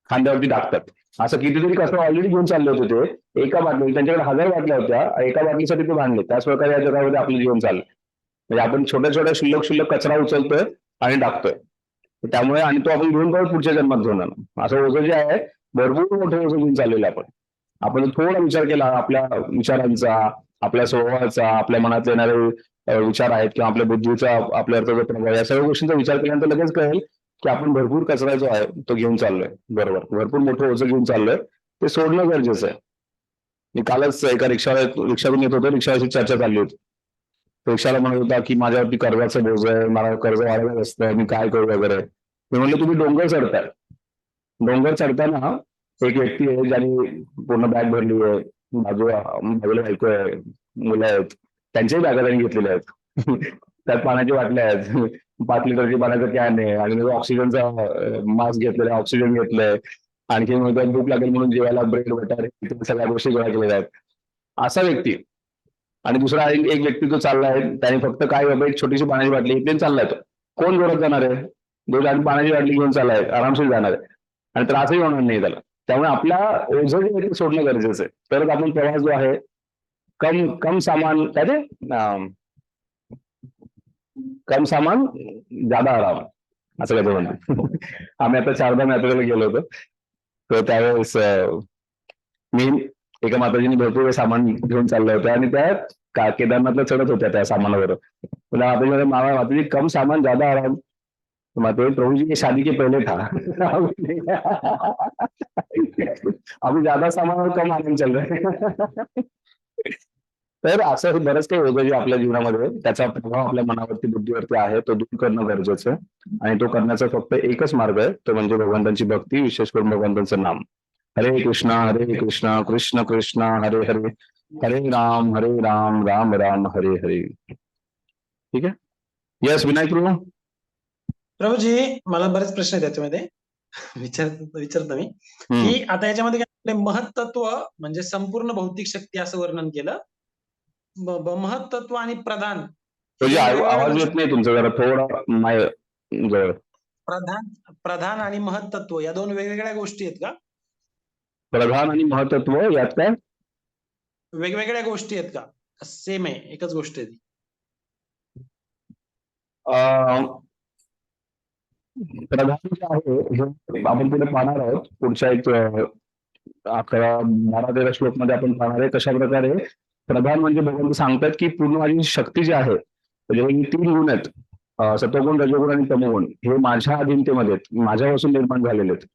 खांद्यावरती टाकतात. असं कितीतरी कचरा ऑलरेडी घेऊन चालले होते ते एका बाटली, त्यांच्याकडे 1000 बाटल्या होत्या, एका बाटलीसाठी ते भांडले. त्याच प्रकारे या जगामध्ये आपलं जीवन चाललं. म्हणजे आपण छोट्या शुल्लक कचरा उचलतोय आणि टाकतोय. त्यामुळे आणि तो आपण घेऊन परत पुढच्या जन्मात घेऊन आणतो. असं ओझं जे आहे भरपूर मोठं ओझं घेऊन चाललेलं आपण थोडा विचार केला आपल्या विचारांचा, आपल्या स्वभावाचा, आपल्या मनात येणारे विचार आहेत किंवा आपल्या बुद्धीचा आपल्यावरचा जो प्रभाव, या सर्व गोष्टींचा विचार केल्यानंतर लगेच कळेल की आपण भरपूर कचरा जो आहे तो घेऊन चाललोय. बरोबर, भरपूर मोठं ओझं घेऊन चाललोय, ते सोडणं गरजेचं आहे. मी कालच एका रिक्षातून येत होतो, रिक्षावरची चर्चा चालली होती. रिक्षाला म्हणत होता की माझ्यावरती कर्जाचं बोज आहे, मला कर्ज वाढवायचं असतं, मी काय करू वगैरे. मी म्हणलं तुम्ही डोंगर चढताय, डोंगर चढताना एक व्यक्ती आहे ज्याने पूर्ण बॅग भरली आहे, बाजूला बायको आहे, मुलं आहेत, त्यांच्याही बॅगा त्यांनी घेतलेल्या आहेत. त्यात पाण्याची बाटल्या आहेत, 5 लिटरची पाण्याचं कॅन आहे आणि ऑक्सिजनचा मास्क घेतलेला, ऑक्सिजन घेतलंय, आणखी भूक लागेल म्हणून जेवायला ब्रेड बटर सगळ्या गोष्टी गोळा केलेल्या आहेत. असा व्यक्ती आणि दुसरा एक व्यक्ती जो चाललाय त्याने फक्त काय बाबा एक छोटीशी पाण्याची बाटली इथे चाललाय. तो कोण जोरात जाणार आहे? दोन पाण्याची बाटली घेऊन चाललाय, आरामशीर जाणार आहे आणि त्रासही होणार नाही त्याला. त्यामुळे आपल्या ओझं जे आहे सोडणं गरजेचं आहे, तरच आपण प्रवास जो आहे कम सामान काय ते कम सामान ज्यादा आराम असं काय म्हणतो. आम्ही आता 4धाम यात्रेला गेलो होतो, तर त्यावेळेस मी एका माताजीने भरपूर वेळ सामान घेऊन चाललं होतं आणि त्या केदारनाथला चढत होत्या त्या सामानावर. माताजी माताजी कम सामान ज्यादा आराम. माता प्रभु जी शादी के पहले था. अभी ज्यादा सामान और कम आनंद चल रहा. तर असं बरंच काही होतं जे आपल्या जीवनामध्ये त्याचा प्रभाव आपल्या मनावरती, बुद्धीवरती आहे, तो दूर करणं गरजेचं आहे आणि तो करण्याचा फक्त एकच मार्ग आहे, तो म्हणजे भगवंतांची भक्ती, विशेष करून भगवंतांचं नाम. हरे कृष्णा कृष्ण कृष्ण हरे हरे, हरे राम राम राम हरे हरे. ठीक आहे. यस विनायक प्रभू. प्रभूजी, मला बरेच प्रश्न आहेत त्याच्यामध्ये. विचारतो मी की आता याच्यामध्ये काय महत्त्व म्हणजे संपूर्ण भौतिक शक्ती असं वर्णन केलं. महत्त्व आणि प्रधान, आवाज येत नाही तुमचा, जरा थोडा प्रधान आणि महत्त्व या 2 वेगवेगळ्या गोष्टी आहेत का? प्रधान आणि महत्त्व यात काय वेगवेगळ्या गोष्टी आहेत का? सेम आहे, एकच गोष्ट आहे ती? प्रधान जे आहे हे आपण पुढे पाहणार आहोत. पुढच्या एक 11-12 श्लोक मध्ये आपण पाहणार आहे कशा प्रकारे प्रधान म्हणजे भगवंत सांगतात की पूर्ण माझी शक्ती जी आहे, म्हणजे 3 गुण आहेत, सत्वगुण, रजोगुण आणि तमोगुण, हे माझ्या अधीनतेमध्ये माझ्यापासून निर्माण झालेले आहेत.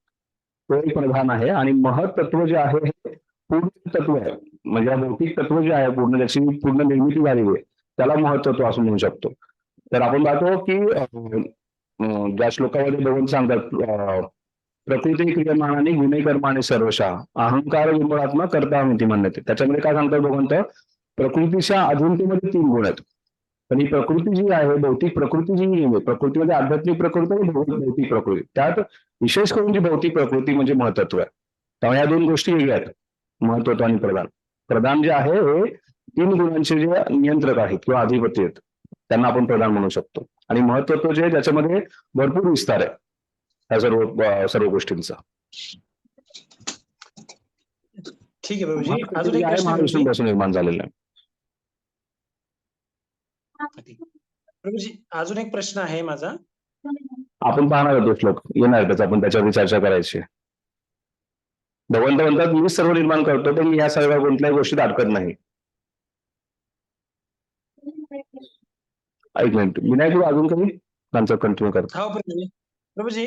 तो एक प्रधान आहे. आणि महत्त्व जे आहे हे पूर्ण तत्व आहे. म्हणजे हा भौतिक तत्व जे आहे पूर्ण ज्याची पूर्ण निर्मिती झालेली आहे त्याला महत्त्व असं म्हणू शकतो. तर आपण पाहतो की ज्या श्लोकामध्ये भगवंत सांगतात प्रकृती क्रियमाणाने गुन्हेकर्माने सर्वशः अहंकार विमळात्मा करता मिती म्हणते. त्याच्यामध्ये काय सांगतात भगवंत, प्रकृतीच्या अधीनतेमध्ये 3 गुण आहेत. पण ही प्रकृती जी आहे भौतिक प्रकृती जी आहे प्रकृतीमध्ये आध्यात्मिक प्रकृती आणि भौतिक प्रकृती, त्यात विशेष करून जी भौतिक प्रकृती म्हणजे महत्त्व आहे. त्यामुळे या 2 गोष्टी वेगळ्या आहेत, महत्त्व आणि प्रधान. प्रधान जे आहे हे 3 गुणांचे जे नियंत्रक आहेत किंवा अधिपती आहेत त्यांना आपण प्रधान म्हणू शकतो. आणि महत्त्व जे आहे त्याच्यामध्ये भरपूर विस्तार आहे या सर्व गोष्टींचा. ठीक आहे प्रभूजी. अजून एक आहे प्रश्न आहे प्रभूजी. महाविष्णूपासून निर्माण झालेलं आहे. प्रभूजी अजून एक प्रश्न आहे माझा. आपण पाहणार होतो श्लोक येणार त्याचा, आपण त्याच्यावर चर्चा करायची. भगवंत म्हणतात मी सर्व निर्माण करतो पण मी या सर्व कोणत्याही गोष्टीत अडकत नाही. एक मिनिट, विनायक अजून काही त्यांचं कंटिन्यू करतो. हो प्रभूजी,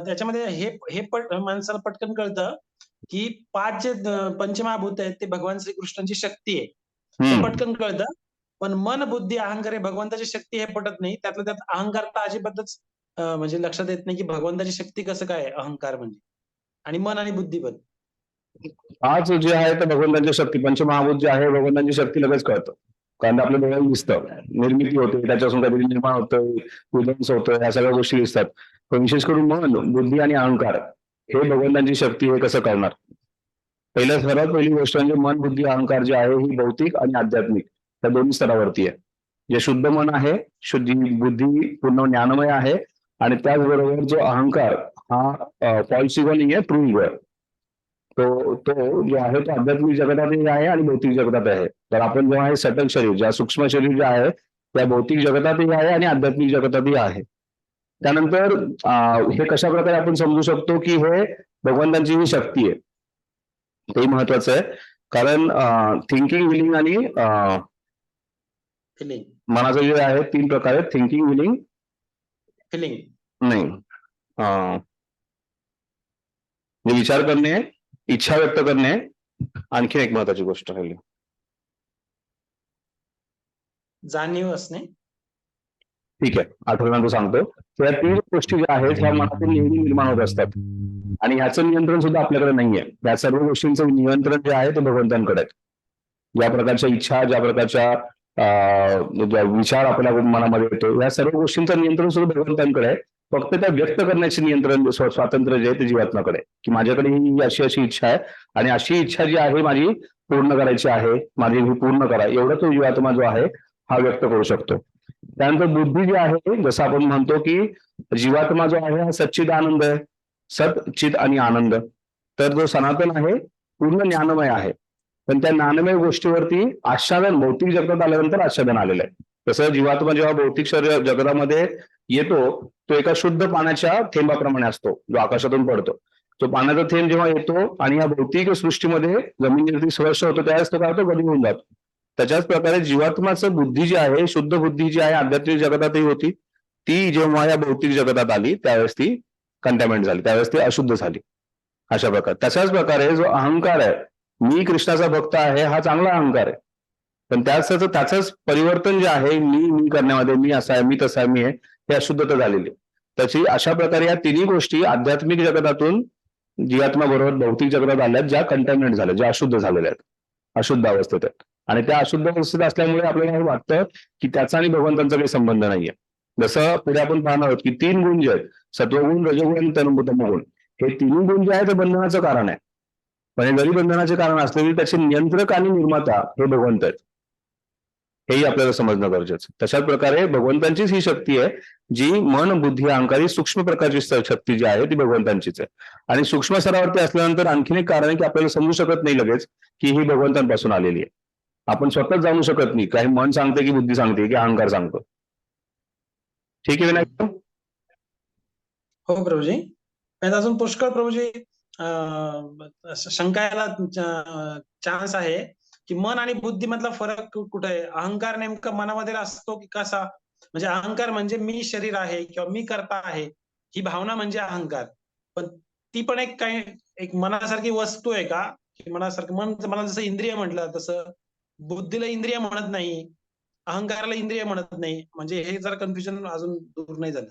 त्याच्यामध्ये हे माणसाला पटकन कळतं की 5 जे पंचमहाभूत आहेत ते भगवान श्रीकृष्णांची शक्ती आहे, हे पटकन कळतं. पण मन बुद्धी अहंकार हे भगवंताची शक्ती हे पटत नाही. त्यातल्या त्यात अहंकार तर अजिबातच म्हणजे लक्षात येत नाही की भगवंताची शक्ती कसं काय अहंकार म्हणजे, आणि मन आणि बुद्धी पण. आज जे आहे तर भगवंतांची शक्ती पंचमहाभूत जे आहे भगवंतांची शक्ती लगेच कळतं, कारण आपल्या डोळ्याला दिसतं, निर्मिती होते त्याच्यापासून काहीतरी निर्माण होतं, उदंस होतं, या सगळ्या गोष्टी दिसतात. पण विशेष करून मन बुद्धी आणि अहंकार हे भगवंतांची शक्ती हे कसं कळणार. सर्वात पहिली गोष्ट म्हणजे मन बुद्धी अहंकार जे आहे ही भौतिक आणि आध्यात्मिक त्या दोन्ही स्तरावरती आहे. जे शुद्ध मन आहे, शुद्धी बुद्धी पूर्ण ज्ञानमय आहे, आणि त्याचबरोबर जो अहंकार हा फॉल्स इगो नाही आहे, ट्रू इगो आहे. तो जो आहे तो आध्यात्मिक जगतातही आहे आणि भौतिक जगतात आहे. तर आपण जेव्हा हे सटल शरीर ज्या सूक्ष्म शरीर जे आहे त्या भौतिक जगतातही आहे आणि आध्यात्मिक जगतातही आहे. त्यानंतर हे कशा प्रकारे आपण समजू शकतो की हे भगवंतांची ही शक्ती आहे, तेही महत्वाचं आहे. कारण थिंकिंग विलिंग आणि फिलिंग, मनाचं जे आहे 3 प्रकार आहेत, थिंकिंग विलिंग फिलिंग नाही, विचार करणे, इच्छा व्यक्त करणे, आणखी एक महत्वाची गोष्ट राहिली जाणीव असणे. ठीक आहे, आठवल्यानंतर सांगतो. त्या 3 गोष्टी ज्या आहेत ह्या मनातून नेहमी निर्माण होत असतात आणि ह्याचं नियंत्रण सुद्धा आपल्याकडे नाहीये. या सर्व गोष्टींचं नियंत्रण जे आहे ते भगवंतांकडे आहे. ज्या प्रकारच्या इच्छा, ज्या प्रकारच्या विचार आपल्या मनामध्ये येतो, या सर्व गोष्टींचं नियंत्रण सुद्धा भगवंतांकडे आहे. फक्त त्या व्यक्त करण्याचे नियंत्रण स्वातंत्र्य जे आहे ते जीवात्म्याकडे, की माझ्याकडे ही अशी इच्छा आहे आणि अशी इच्छा जी आहे माझी पूर्ण करायची आहे, माझी ही पूर्ण करा, एवढा तो जीवात्मा जो आहे हा व्यक्त करू शकतो. त्यानंतर बुद्धी जी आहे, जसं आपण म्हणतो की जीवात्मा जो आहे हा सच्चिद आनंद आहे, सत चित आणि आनंद. तर जो सनातन आहे पूर्ण ज्ञानमय आहे, पण त्या ज्ञानमय गोष्टीवरती आच्छादन भौतिक जगतात आल्यानंतर आच्छादन आलेलं आहे. तसं जीवात्मा जेव्हा भौतिक शरीर जगतामध्ये येतो तो एका शुद्ध पाण्याच्या थेंबाप्रमाणे असतो जो आकाशातून पडतो. तो पाण्याचा थेंब जेव्हा येतो आणि या भौतिक सृष्टीमध्ये जमिनीवरती स्पर्श होतो त्यावेळेस तो काय होतो, गदी होऊन जातो. त्याच्याच प्रकारे जीवात्माचं बुद्धी जी आहे, शुद्ध बुद्धी जी आहे आध्यात्मिक जगतातही होती, ती जेव्हा या भौतिक जगतात आली त्यावेळेस ती कंटॅमिनेट झाली, त्यावेळेस ती अशुद्ध झाली. अशा प्रकारे तशाच प्रकारे जो अहंकार आहे, मी कृष्णाचा भक्त आहे, हा चांगला अहंकार आहे. पण त्याच परिवर्तन जे आहे मी करण्यामध्ये, मी असा आहे, मी तसा आहे, मी आहे, हे अशुद्धता झालेली. त्याची अशा प्रकारे या 3 गोष्टी आध्यात्मिक जगतातून जीवात्मा बरोबर भौतिक जगतात आल्यात, ज्या कंटॅमिनेट झाल्या, ज्या अशुद्ध झालेल्या आहेत, अशुद्ध अवस्थेत आहेत. आणि त्या अशुद्ध अवस्थेत असल्यामुळे आपल्याला हे वाटतं की त्याचा आणि भगवंतांचा काही संबंध नाहीये. जसं पुढे आपण पाहणार आहोत की 3 गुण जे आहेत, सत्वगुण, रजोगुण आणि तमोगुण, हे 3 गुण जे आहे ते बंधनाचं कारण आहे. पण जरी बंधनाचे कारण असले तरी त्याचे नियंत्रक आणि निर्माता हे भगवंत आहेत, हेही आपल्याला समजणं गरजेचं. तशाच प्रकारे भगवंतांचीच ही शक्ती आहे जी मन बुद्धी अहंकारी सूक्ष्म प्रकारची शक्ती जी आहे ती भगवंतांचीच आहे. आणि सूक्ष्म स्तरावरती असल्यानंतर आणखीन एक कारण आहे की आपल्याला समजू शकत नाही लगेच की ही भगवंतांपासून आलेली आहे. आपण स्वतःच जाणू शकत नाही, काही मन सांगते की बुद्धी सांगते की अहंकार सांगतो. ठीक आहे विनायक? हो प्रभूजी. अजून पुष्कळ प्रभूजी शंकायला चान्स आहे की मन आणि बुद्धी मधला फरक कुठे आहे. अहंकार नेमका मनामध्ये असतो की कसा, म्हणजे अहंकार म्हणजे मी शरीर आहे किंवा मी करता आहे, ही भावना म्हणजे अहंकार. पण ती पण एक काही एक मनासारखी वस्तू आहे का, की मनासारखं मला जसं इंद्रिय म्हटलं तसं बुद्धीला इंद्रिय म्हणत नाही, अहंकाराला इंद्रिय म्हणत नाही. म्हणजे हे जरा कन्फ्युजन अजून दूर नाही झालं.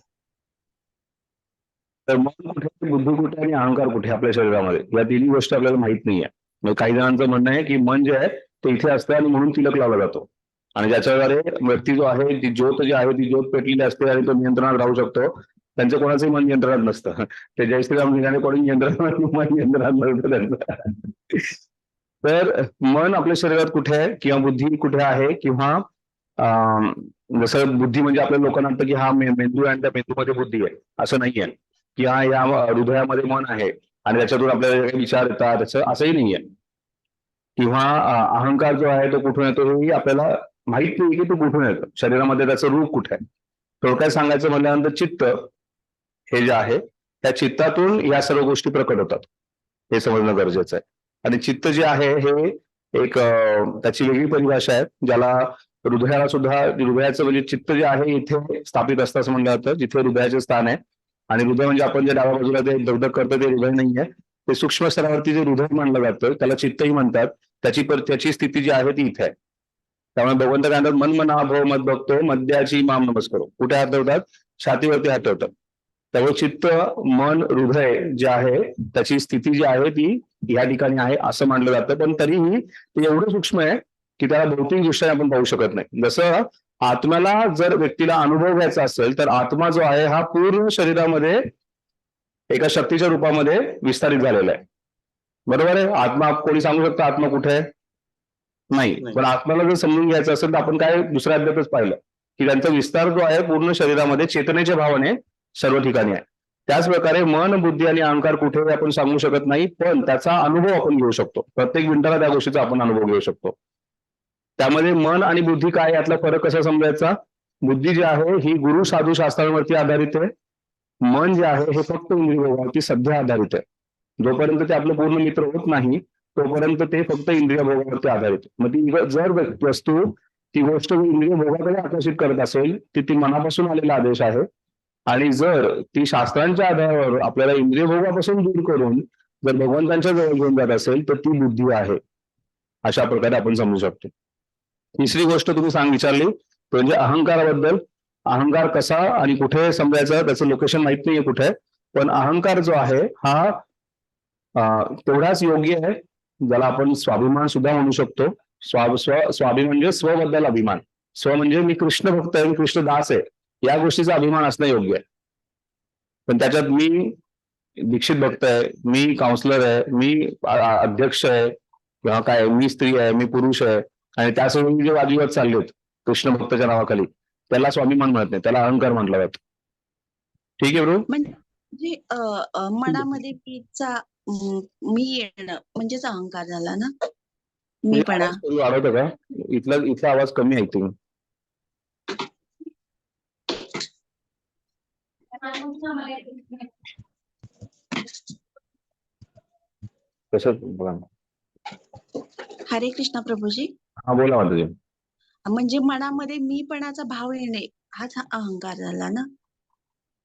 तर मन कुठे, बुद्धी कुठे आणि अहंकार कुठे आपल्या शरीरामध्ये, या तिन्ही गोष्टी आपल्याला माहित नाहीये. म्हणजे काही जणांचं म्हणणं आहे की मन जे आहे ते इथे असतं आणि म्हणून तिलक लावला जातो, आणि ज्याच्याद्वारे व्यक्ती जो आहे, ती ज्योत जी आहे ती ज्योत पेटलेली असते आणि तो नियंत्रणात राहू शकतो. त्यांचं कोणाचंही मन नियंत्रणात नसतं. ते जय श्रीराम निघाले कोणी नियंत्रणात, मन नियंत्रणात नसतं त्यांचं. तर मन आपल्या शरीरात कुठे आहे किंवा बुद्धी कुठे आहे, किंवा अं, जसं बुद्धी म्हणजे आपल्या लोकांना वाटतं की हा मेंदू आहे आणि त्या मेंदूमध्ये बुद्धी आहे, असं नाहीये. किंवा या हृदयामध्ये मन आहे आणि त्याच्यातून आपल्याला जे काही विचार येतात त्याचं असंही नाहीये. किंवा अहंकार जो आहे तो कुठून येतो हेही आपल्याला माहित नाही की तो कुठून येतो, शरीरामध्ये त्याचं रूप कुठे आहे. थोडक्यात सांगायचं म्हणल्यानंतर चित्त हे जे आहे त्या चित्तातून या सर्व गोष्टी प्रकट होतात, हे समजणं गरजेचं आहे. आणि चित्त जे आहे हे एक त्याची वेगळी परिभाषा आहे, ज्याला हृदयाला सुद्धा, हृदयाचं म्हणजे चित्त जे आहे इथे स्थापित असतं असं म्हणलं जातं, जिथे हृदयाचे स्थान आहे. आणि हृदय म्हणजे आपण जे डाव्या बाजूला ते दगदग करतो ते हृदय नाहीये, ते सूक्ष्म स्तरावरती जे हृदय मानलं जातं त्याला चित्तही म्हणतात. त्याची स्थिती जी आहे ती इथे आहे. त्यामुळे भगवंत काय म्हणतात, मन मना भव मत बघतो मध्याची माम नमस्कारो. कुठे हात ठेवतात? छातीवरती हात ठेवतात. त्यामुळे चित्त, मन, हृदय जे आहे त्याची स्थिती जी आहे ती या ठिकाणी आहे असं मानलं जातं. पण तरीही ते एवढं सूक्ष्म आहे की त्याला भौतिक दृष्ट्या आपण पाहू शकत नाही. जसं आत्म्याला जर व्यक्तीला अनुभव घ्यायचा असेल तर आत्मा जो आहे हा पूर्ण शरीरामध्ये एका शक्तीच्या रूपामध्ये विस्तारित झालेला आहे. बरोबर आहे? आत्मा कोणी सांगू शकतं आत्मा कुठे आहे? नाही. नाही. पण आत्म्याला जर समजून घ्यायचं असेल तर आपण काय दुसऱ्या अध्यायातच पाहिलं की त्यांचा विस्तार जो आहे पूर्ण शरीरामध्ये चेतनेच्या भावाने सर्व ठिकाणी आहे. त्याच प्रकारे मन, बुद्धी आणि अहंकार कुठे आहे आपण सांगू शकत नाही, पण त्याचा अनुभव आपण घेऊ शकतो. प्रत्येक मिनिटाला त्या गोष्टीचा आपण अनुभव घेऊ शकतो. त्यामध्ये मन आणि बुद्धी काय, यातला फरक कसा समजायचा? बुद्धी जी आहे ही गुरु साधू शास्त्रांवरती आधारित आहे. मन जे आहे हे फक्त इंद्रियभोगावरती सध्या आधारित आहे. जोपर्यंत ते आपलं पूर्ण मित्र होत नाही तोपर्यंत ते फक्त इंद्रिय भोगावरती आधारित आहे. मग ती जर वस्तू, ती गोष्ट इंद्रिय भोगाकडे आकर्षित करत असेल तर ती मनापासून आलेला आदेश आहे. आणि जर ती शास्त्रांच्या आधारावर आपल्याला इंद्रिय भोगापासून दूर करून जर भगवंतांच्या जवळ घेऊन जात असेल तर ती बुद्धी आहे, अशा प्रकारे आपण समजू शकतो. तिसरी गोष्ट तुम्ही विचारली तो म्हणजे अहंकाराबद्दल. अहंकार कसा आणि कुठे समजायचा, त्याचं लोकेशन माहित नाहीये कुठे, पण अहंकार जो आहे हा तेवढाच योग्य आहे, ज्याला आपण स्वाभिमान सुद्धा म्हणू शकतो. स्वाभिमान म्हणजे स्वबद्दल अभिमान. स्व म्हणजे मी कृष्ण भक्त आहे, मी कृष्ण दास आहे, या गोष्टीचा अभिमान असणं योग्य आहे. पण त्याच्यात मी दीक्षित भक्त आहे, मी काउन्सिलर आहे, मी अध्यक्ष आहे, किंवा काय मी स्त्री आहे, मी पुरुष आहे, आणि त्यासोबत जे वादविवाद चाललेत कृष्ण भक्ताच्या नावाखाली, त्याला स्वाभिमान म्हणत नाही, त्याला अहंकार म्हटला जातो. ठीक आहे ब्रो. म्हणजे मनामध्ये मी येणं म्हणजेच अहंकार झाला ना, मीपणा. वाढवतं का? इथला आवाज कमी ऐकतो मी. कसं बघा. हरे कृष्णा प्रभूजी. हा बोला माताजी. म्हणजे मनामध्ये मीपणाचा भाव येणे हाच अहंकार झाला ना.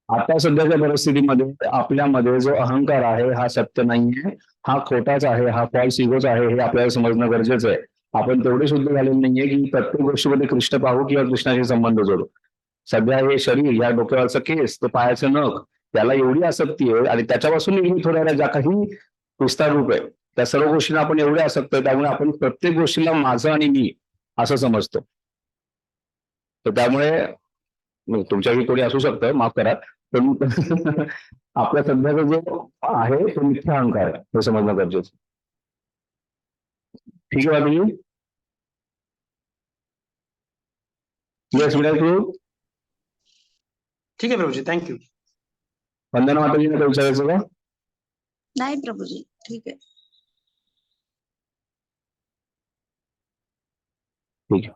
आता सध्याच्या परिस्थितीमध्ये आपल्यामध्ये जो अहंकार आहे हा सत्य नाहीये, हा खोटाच आहे, हा फॉल्स इगोच आहे, हे आपल्याला समजणं गरजेचं आहे. आपण तेवढे शुद्ध झालेले नाहीये की प्रत्येक गोष्टीमध्ये कृष्ण पाहू किंवा कृष्णाशी संबंध जोडू. सध्या हे शरीर, या डोक्यावरचं केस, ते पायाचं नख, त्याला एवढी आसक्ती आहे आणि त्याच्यापासून निर्मित होणाऱ्या ज्या काही विस्तार रूप आहे त्या सर्व गोष्टींना आपण एवढे आसक्त आहे, त्यामुळे आपण प्रत्येक गोष्टीला माझं आणि मी असं समजतो. तर त्यामुळे तुमच्याकडे कोणी असू शकतं, माफ करा, पण आपल्या सध्याचा जो आहे तो मिथ्या अहंकार आहे, हे समजणं गरजेचं. ठीक आहे बाबी. येस विनायक. ठीक आहे प्रभूजी, थँक्यू. वंदना माताजीने काही विचारायचं का? नाही प्रभूजी, ठीक आहे. ठीक आहे.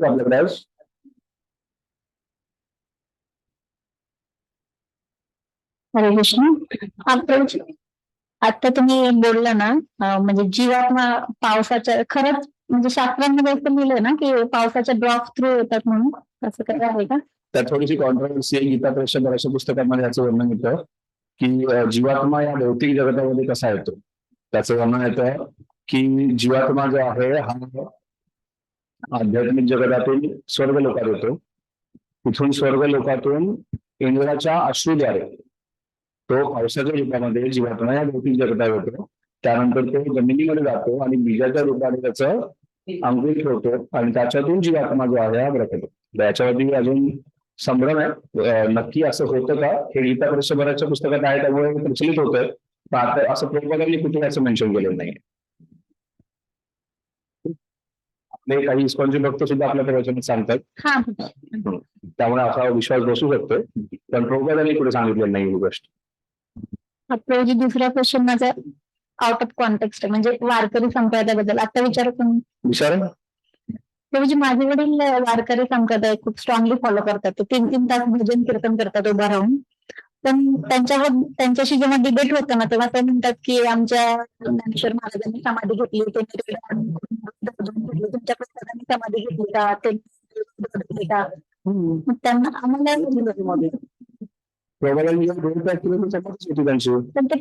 आपल्याकडे हरे कृष्ण. आता तुम्ही बोलला ना, म्हणजे जीवात्मा पावसाच्या, खरंच म्हणजे शास्त्रांमध्ये असं लिहिलंय ना की पावसाच्या ड्रॉप थ्रू येतात म्हणून, असं काय आहे का? त्यात थोडीशी कॉन्ट्रोवर्सी आहे. गीता प्रेक्षक बऱ्याचशा पुस्तकांमध्ये याचं वर्णन येतं की जीवात्मा या भौतिक जगतामध्ये कसा येतो. त्याचं वर्णन येतं की जीवात्मा जो आहे हा आध्यात्मिक जगतातील स्वर्ग लोकात येतो. तिथून स्वर्ग लोकातून इंद्राच्या अश्रूद्वारे तो पावसाच्या रूपामध्ये जीवात्मा या भौतिक जगतात येतो. त्यानंतर तो जमिनीमध्ये जातो आणि बीजाच्या रूपाने त्याचं अंकुरित ठेवतो आणि त्याच्यातून जीवात्मा जो आहे हा प्रकट होतो. याच्यावरती अजून संभ्रम आहे. नक्की असं होतं का हे गीता परिषदेच्या पुस्तकात आहे त्यामुळे प्रचलित होतंय. पण आता असं प्रभुपादांनी कुठे असं मेन्शन केलेलं नाही. आपले काही इस्कॉनचे भक्त सुद्धा आपल्या प्रवचनात सांगतात. हा त्यामुळे असा विश्वास बसू शकतोय. पण प्रभुपादांनी कुठे सांगितलेलं नाही ही गोष्ट. प्रभूजी दुसरा क्वेश्चन माझा आउट ऑफ कॉन्टेक्स्ट आहे, म्हणजे वारकरी संप्रदायाबद्दल आता विचारतो. विचारा. प्रभूजी माझे वडील वारकरी संप्रदाय खूप स्ट्रॉंगली फॉलो करतात. ते 3-3 तास भजन कीर्तन करतात उभा राहून. पण त्यांच्याशी जेव्हा डिबेट होतं ना तेव्हा ते म्हणतात की आमच्या ज्ञानेश्वर महाराजांनी समाधी घेतली, तुमच्या पुस्तकांनी समाधी घेतली का, ते का. मग त्यांना आम्हाला प्रभुपादांनी जेव्हा 2 तास केले तर समाधीच होती त्यांची. पण ते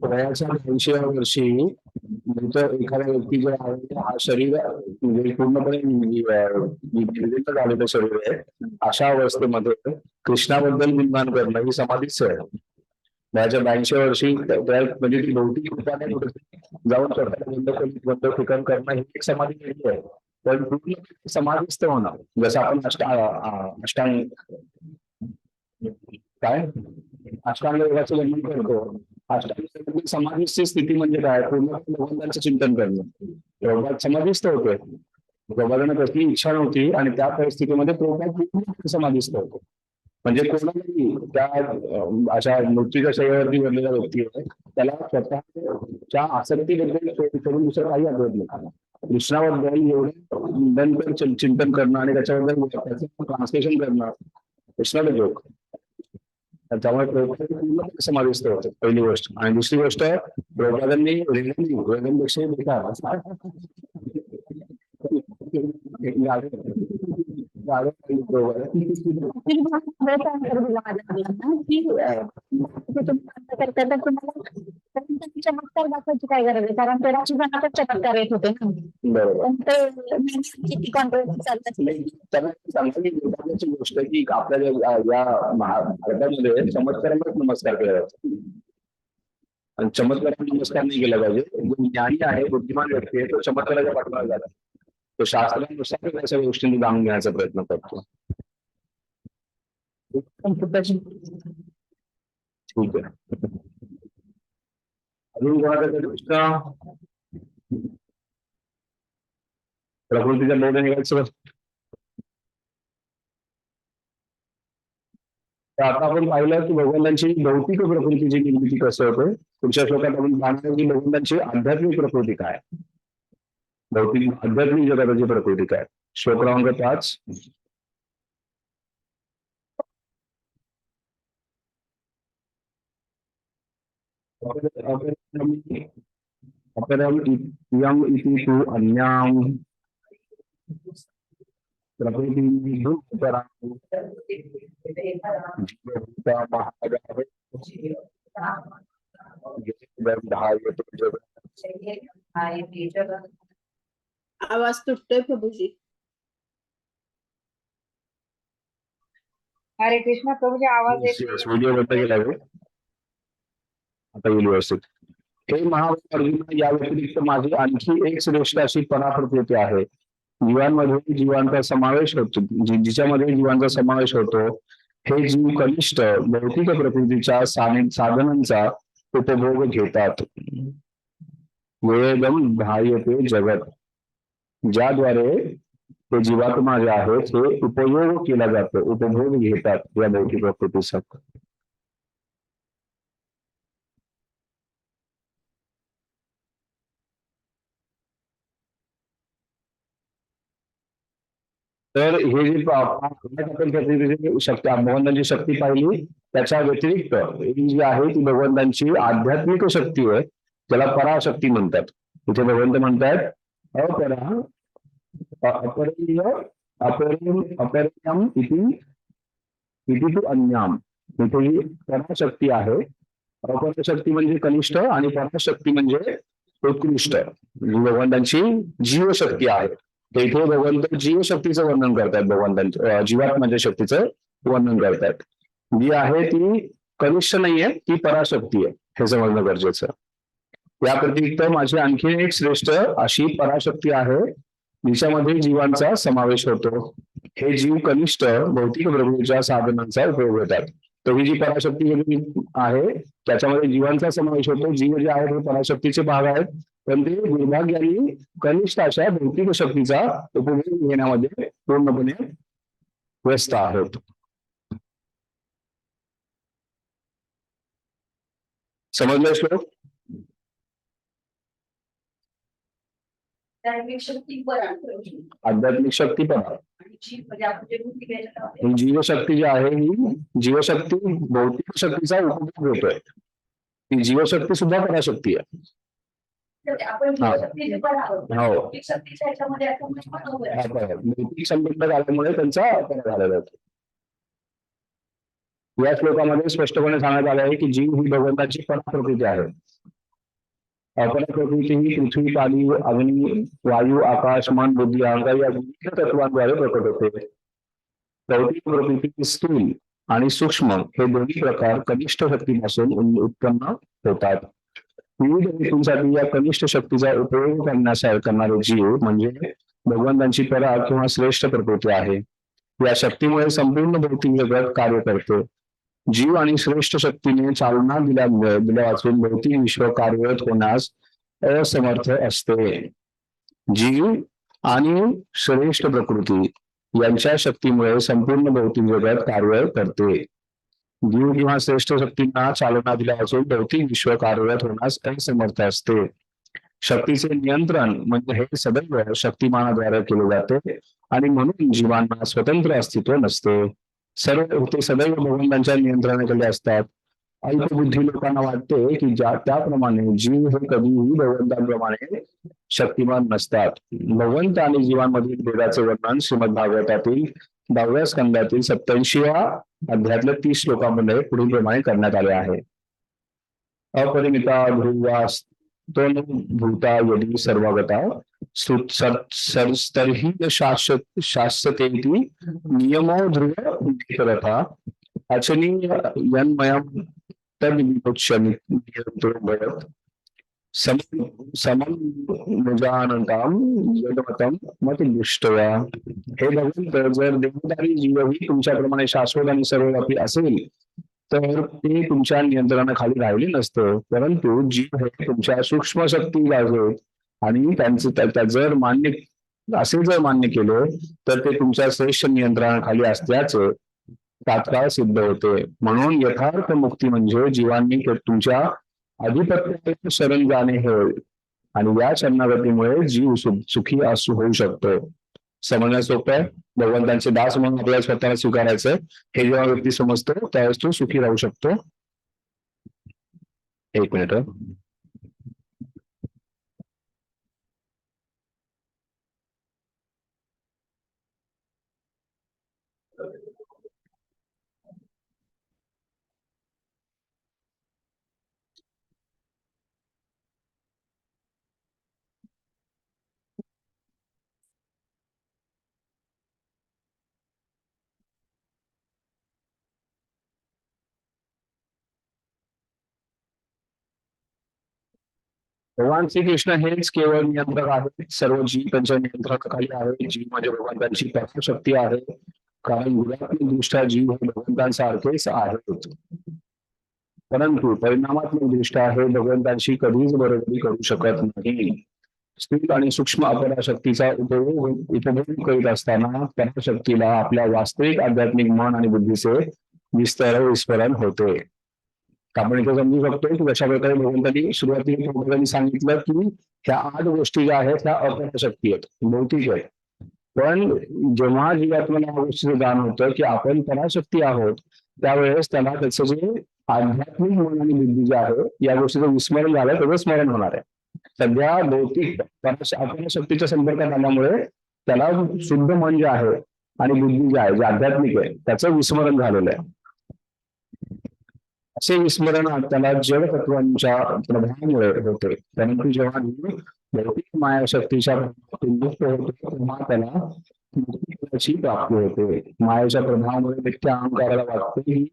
वयाच्या 80व्या वर्षी नंतर एखाद्या व्यक्ती जो आहे हा शरीर म्हणजे पूर्णपणे निर्जित झालेलं शरीर आहे. अशा अवस्थेमध्ये कृष्णाबद्दल गुणगान करणं ही समाधीच आहे. वयाच्या 82व्या वर्षी म्हणजे ती भौतिक रूपाने जाऊन स्वतःला बंद ठिकाण करणं ही एक समाधी वेगळी आहे. पण पूर्ण समाधीस्थ होणं जसं आपण अष्टांग काय अष्टांग योगाचं वर्णन करतो. अष्टांग समाधीची स्थिती म्हणजे काय, पूर्ण भगवंतांचं चिंतन करणं. प्रभुपाद समाधीस्थ होते. प्रभुपादांना कसली इच्छा नव्हती आणि त्या परिस्थितीमध्ये प्रभुपाद समाधीस्थ होतो. म्हणजे कोणालाही त्या अशा मृत्यूच्या शैयावरती बनलेला व्यक्ती आहे त्याला स्वतःच्या आसक्तीबद्दल सोडून दुसरं काही आठवत नाही. कृष्णाबद्दल एवढं निरंतर चिंतन करणं आणि त्याच्याबद्दल त्याचं ट्रान्सलेशन करणं कृष्णाला जोक. त्यामुळे प्रभुपाद समाविष्ट होतं पहिली गोष्ट. आणि दुसरी गोष्ट प्रभुपादांनी वेदांपेक्षा बेकार चमत्कार दाखवायची काय गरज आहे, कारण तेरा चमत्कार येत होते ना. किती कॉन्ट्रोवर्सी चालतात. गोष्ट की आपल्या या भारतामध्ये चमत्कारांनाच नमस्कार केला जातो आणि चमत्कारांना नमस्कार नाही केला पाहिजे. जो ज्ञानी आहे, बुद्धिमान व्यक्ती आहे तो चमत्काराच्या पाठीमागे झाला. तो शास्त्रानुसार अशा गोष्टींनी जाणून घेण्याचा प्रयत्न करतो. ठीक आहे. अजून कोणाकडे गोष्ट प्रकृतीच्या बोध निघायचं. तर आता आपण पाहिलं की भगवंतांची भौतिक प्रकृतीची निर्मिती कसं होते. पुढच्या श्लोकात आपण पाहणार की भगवंतांची आध्यात्मिक प्रकृती काय, भौतिक आध्यात्मिक जगताची प्रकृती काय. श्लोक क्रमांक 5. अपरम इयम इति तु अन्याम प्रकृति आवाज तुटतोय प्रभूजी. हरे कृष्ण प्रभूजी, आवाज येत व्हिडिओ बंद केला आता येईल व्यवस्थित. हे महाअर्जुन, या व्यतिरिक्त माझी आणखी एक श्रेष्ठ अशी पराप्रकृती आहे. जीवांमध्ये जीवांचा समावेश होतो, जिच्यामध्ये जीवांचा समावेश होतो. हे जीव कनिष्ठ भौतिक प्रकृतीच्या साधनांचा उपभोग घेतात. वेदम ध्यायते जगत, ज्याद्वारे ते जीवात्मा जे आहेत हे उपयोग केला जातो, उपभोग घेतात या भौतिक प्रकृतीचा. तर हे जे शक्ती भगवंतांची शक्ती पाहिली, त्याच्या व्यतिरिक्त ही जी आहे ती भगवंतांची आध्यात्मिक शक्ती आहे, त्याला पराशक्ती म्हणतात. इथे भगवंत म्हणतात अपरा अपरियम इति इति तु अन्याम. इथे ही पराशक्ती आहे. अपराशक्ती म्हणजे कनिष्ठ आणि पराशक्ती म्हणजे उत्कृष्ट. भगवंतांची जीवशक्ती आहे. तर इथे भगवंत जीवशक्तीचं वर्णन करतात. भगवंतांच्या जीवात्म्याच्या शक्तीचं वर्णन करतात. जी आहे ती कनिष्ठ नाहीये, ती पराशक्ती आहे, हे समजणं गरजेचं. या व्यतिरिक्त माझी आणखी एक श्रेष्ठ अशी पराशक्ती आहे, जिच्यामध्ये जीवांचा समावेश होतो. हे जीव कनिष्ठ भौतिक प्रकृतीच्या साधनांचा उपयोग होतात. तर ही जी पराशक्ती आहे त्याच्यामध्ये जीवांचा समावेश होतो. जीव जे आहेत हे पराशक्तीचे भाग आहेत, पण ते दुर्भाग्याने कनिष्ठ अशा भौतिक शक्तीचा उपयोग घेण्यामध्ये पूर्णपणे व्यस्त आहेत. समजलं श्लोक? धार्मिक शक्ती बरा प्रभूजी. आध्यात्मिक शक्ती पण आहे. आणि जी म्हणजे आपण जे बुद्धी घ्यायला लावते. ही जीवशक्ती जी आहे ही जीवशक्ती भौतिक शक्तीचा उपयोग होतोय. ही जीवशक्ती सुद्धा पराशक्ती आहे. तर आपण जीवशक्तीचे बरा आहोत. हो. भौतिक शक्तीच्या ह्याच्यामध्ये आपण पण उभे राहतो. भौतिक संबंध झाल्यामुळे त्यांचा अपराध झालेला होतो. या श्लोकामध्ये स्पष्टपणे सांगण्यात आले आहे की जीव ही भगवंताची परप्रकृती आहे. अपरप्रकृती ही पृथ्वी, पाणी, अग्नी, वायू, आकाश, मन, बुद्धी, अहंकार या विविध तत्वांद्वारे प्रकट होते. भौतिक प्रकृती स्थूल आणि सूक्ष्म हे दोन्ही प्रकार कनिष्ठ शक्तीपासून उत्पन्न होतात. विविध हेतूंसाठी या कनिष्ठ शक्तीचा उपयोग करणारे जीव म्हणजे भगवंतांची परा किंवा श्रेष्ठ प्रकृती आहे. या शक्तीमुळे संपूर्ण भौतिक जगत कार्य करते. जीव आणि श्रेष्ठ शक्तीने चालना दिल्या वाचून भौतिक विश्व कार्यरत होण्यास असमर्थ असते. जीव आणि श्रेष्ठ प्रकृती यांच्या शक्तीमुळे संपूर्ण भौतिक जगत कार्य करते. जीव किंवा श्रेष्ठ शक्तींना चालना दिल्या वाचून भौतिक विश्व कार्यरत होण्यास असमर्थ असते. शक्तीचे नियंत्रण म्हणजे हे सदैव शक्तिमानाद्वारे केले जाते आणि म्हणून जीवांना स्वतंत्र अस्तित्व नसते. सर्व ते सदैव भगवंतांच्या नियंत्रणाखाली असतात. अल्पबुद्धी लोकांना वाटते की त्याप्रमाणे जीव हे कधीही भगवंतांप्रमाणे शक्तिमान नसतात. भगवंत आणि जीवांमधील भेदाचे वर्णन श्रीमद भागवतातील 10व्या स्कंदातील 87व्या अध्यायातल्या 30 श्लोकामध्ये पुढील प्रमाणे करण्यात आले आहे. अपरिमिता ध्रुवास्तन भूता यदि सर्वगता तर्हि शाश्वतेति नियमो ध्रुवरथा अचनीयन्मयं तद्विमुच्यते भवत् समं निजानतां यद्मतं मतिदृष्ट्या. हे भगवंत, जर देवदारी जीवही तुमच्याप्रमाणे शाश्वत आणि सर्वव्यापी असेल तर ते तुमच्या नियंत्रणाखाली राहिले नसतं. परंतु जीव हे तुमच्या सूक्ष्म शक्ती आहेत आणि त्यांचं जर मान्य केलं तर ते तुमच्या श्रेष्ठ नियंत्रणाखाली असल्याचे तात्काळ सिद्ध होते. म्हणून यथार्थ मुक्ती म्हणजे जीवांनी तुमच्या अधिपत्याला शरण जाणे होय आणि या शरणागतीमुळे जीव सुखी होऊ शकतो. समजण्यास सोपं आहे. भगवंतांचे दास म्हणून आपल्याला स्वतःला स्वीकारायचं. हे जेव्हा व्यक्ती समजतो त्यावेळेस तो सुखी राहू शकतो. एक मिनिट. भगवान श्रीकृष्ण हेच केवळ नियंत्रक आहेत. सर्व जीव त्यांच्या नियंत्रणाखाली आहे. जीव म्हणजे भगवंतांची शक्ती आहे. कारण गुणात्मक दृष्ट्या जीव हे भगवंतांसारखेच आहेत, परंतु परिणामात्मक दृष्ट्या हे भगवंतांशी कधीच बरोबरी करू शकत नाही. स्थूल आणि सूक्ष्म अपराशक्तीचा उपयोग करीत असताना पराशक्तीला आपल्या वास्तविक आध्यात्मिक मन आणि बुद्धीचे विस्मरण होते. आपण इथे समजू शकतो की कशा प्रकारे भगवंतांनी सुरुवातीला सांगितलं की ह्या 8 गोष्टी ज्या आहेत ह्या अपराशक्ती आहेत, भौतिक आहेत. पण जेव्हा जीवात्म्याला या गोष्टीचं जाण होतं की आपण पराशक्ती आहोत त्यावेळेस त्याला त्याचं जे आध्यात्मिक मन आणि बुद्धी जे आहे या गोष्टीचं विस्मरण झालं, त्याचं स्मरण होणार आहे. सध्या भौतिक अपराशक्तीच्या संपर्कात आल्यामुळे त्याला शुद्ध मन जे आहे आणि बुद्धी जी आहे, जे आध्यात्मिक आहे, त्याचं विस्मरण झालेलं आहे. असे विस्मरण त्याला जड तत्वांच्या प्रभावामुळे होते. परंतु जेव्हा भौतिक मायाशक्तीच्या मुक्त होतो तेव्हा त्याला मुक्तीची प्राप्ती होते. मायाच्या प्रभावामुळे व्यक्ती अहंकाराला वाटते की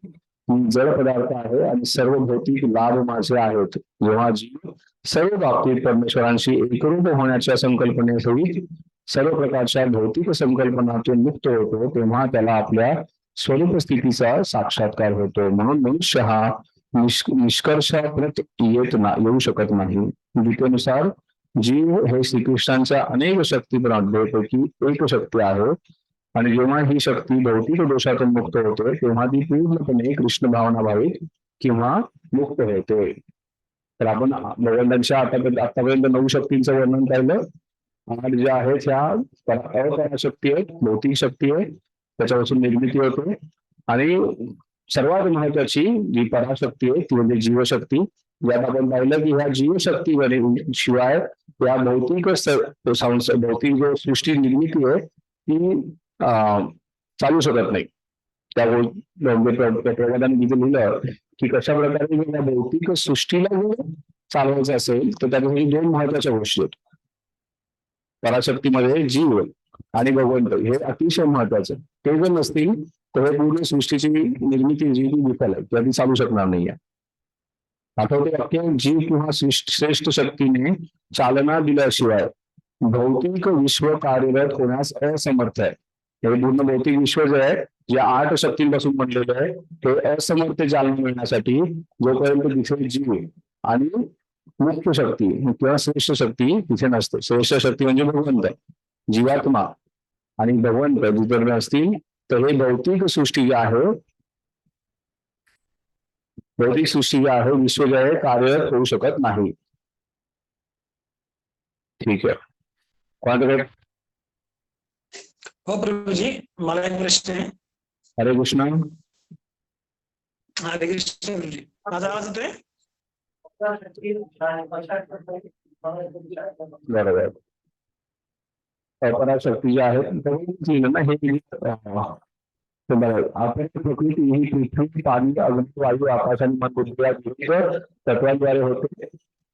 मी जड पदार्थ आहे आणि सर्व भौतिक लाभ माझे आहेत. जेव्हा जीव सर्व बाबतीत परमेश्वरांशी एकरूप होण्याच्या संकल्पनेसहित सर्व प्रकारच्या भौतिक संकल्पनातून मुक्त होतो तेव्हा त्याला आपल्या स्वरूप स्थितीचा साक्षात्कार होतो. म्हणून मनुष्य हा निष्कर्षाप्रत येऊ शकत नाही. गीतेनुसार जीव हे श्रीकृष्णांच्या अनेक शक्तीपैकी एक शक्ती आहे आणि जेव्हा ही शक्ती भौतिक दोषातून मुक्त होते तेव्हा ती पूर्णपणे कृष्ण भावना भावित किंवा मुक्त होते. तर आपण भगवंतांच्या आतापर्यंत 9 शक्तींचं वर्णन पाहिलं. 8 ज्या आहेत ह्या अपराशक्ती आहेत, भौतिक शक्ती आहे, त्याच्यापासून निर्मिती होते. आणि सर्वात महत्वाची जी पराशक्ती आहे ती म्हणजे जीवशक्ती. ज्यात आपण पाहिलं की ह्या जीवशक्ती शिवाय या भौतिक भौतिक जो सृष्टी निर्मिती आहे ती चालू शकत नाही. त्या प्रबोधाने तिथे लिहिलं की कशा प्रकारे या भौतिक सृष्टीला जर चालवायचं असेल तर त्याच्यासाठी 2 महत्वाच्या गोष्टी आहेत. पराशक्तीमध्ये जीव आणि भगवंत हे अतिशय महत्वाचं. ते जर नसतील तर हे पूर्ण सृष्टीची निर्मिती जी विफल आहे किंवा ती चालू शकणार नाहीये. आठवते वाक्य, जीव किंवा श्रेष्ठ शक्तीने चालना दिल्याशिवाय भौतिक विश्व कार्यरत होण्यास असमर्थ आहे. हे पूर्ण भौतिक विश्व जे आहे, जे 8 शक्तींपासून बनलेलं आहे, ते असमर्थ चालना मिळण्यासाठी जोपर्यंत तिथे जीव आणि मुक्त शक्ती किंवा श्रेष्ठ शक्ती तिथे नसते. श्रेष्ठ शक्ती म्हणजे भगवंत आहे, जीवात्मा आणि भगवंत जिथे असतील तर हे भौतिक सृष्टी जी आहे, भौतिक सृष्टी जी आहे, विश्व जे आहे कार्यरत होऊ शकत नाही. ठीक आहे. कोणाकडे? हो प्रभूजी, मला एक प्रश्न आहे. हरे कृष्ण. हरे कृष्ण गुरुजी, माझा आवाज येतोय? बरोबर. पराशक्ती जी आहे ना हे आपण प्रकृती ही पृथ्वी, पाणी, अग्नी, वायू, आकाश आणि मन बुद्धी या तत्वांद्वारे होते.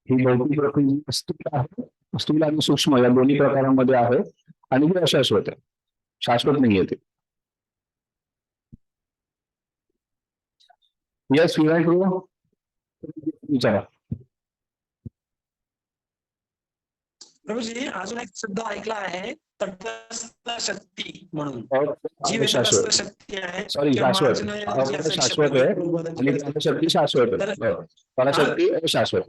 ही भौतिक प्रकृती स्थूल आहे, स्थूल आणि सूक्ष्म या दोन्ही प्रकारांमध्ये आहे आणि ती अशाश्वत आहे, शाश्वत नाहीये ते. यस विनायक विचारा. प्रभूजी, अजून एक शब्द ऐकला आहे, तटस्थ शक्ती म्हणून. जीव शाश्वत. तटस्थ शक्ती आहे. सॉरी, शाश्वत. शाश्वत आहे आणि पराशक्ती शाश्वत आहे. पराशक्ती शाश्वत.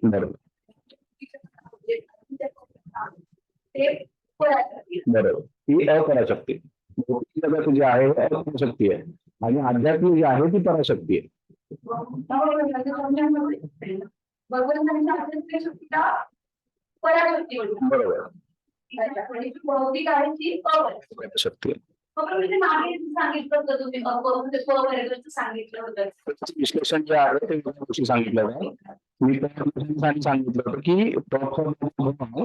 बरोबर. बरोबर. ही अपराशक्ती. भौतिक जगत जे आहे अपराशक्ती आहे आणि आध्यात्मिक जी आहे ती पराशक्ती आहे. बरोबर. भौतिक आहे ती शक्ती आहे. सांगितलं होतं. विश्लेषण जे आहे ते गोष्टी सांगितलं होतं. मी सांगितलं होतं की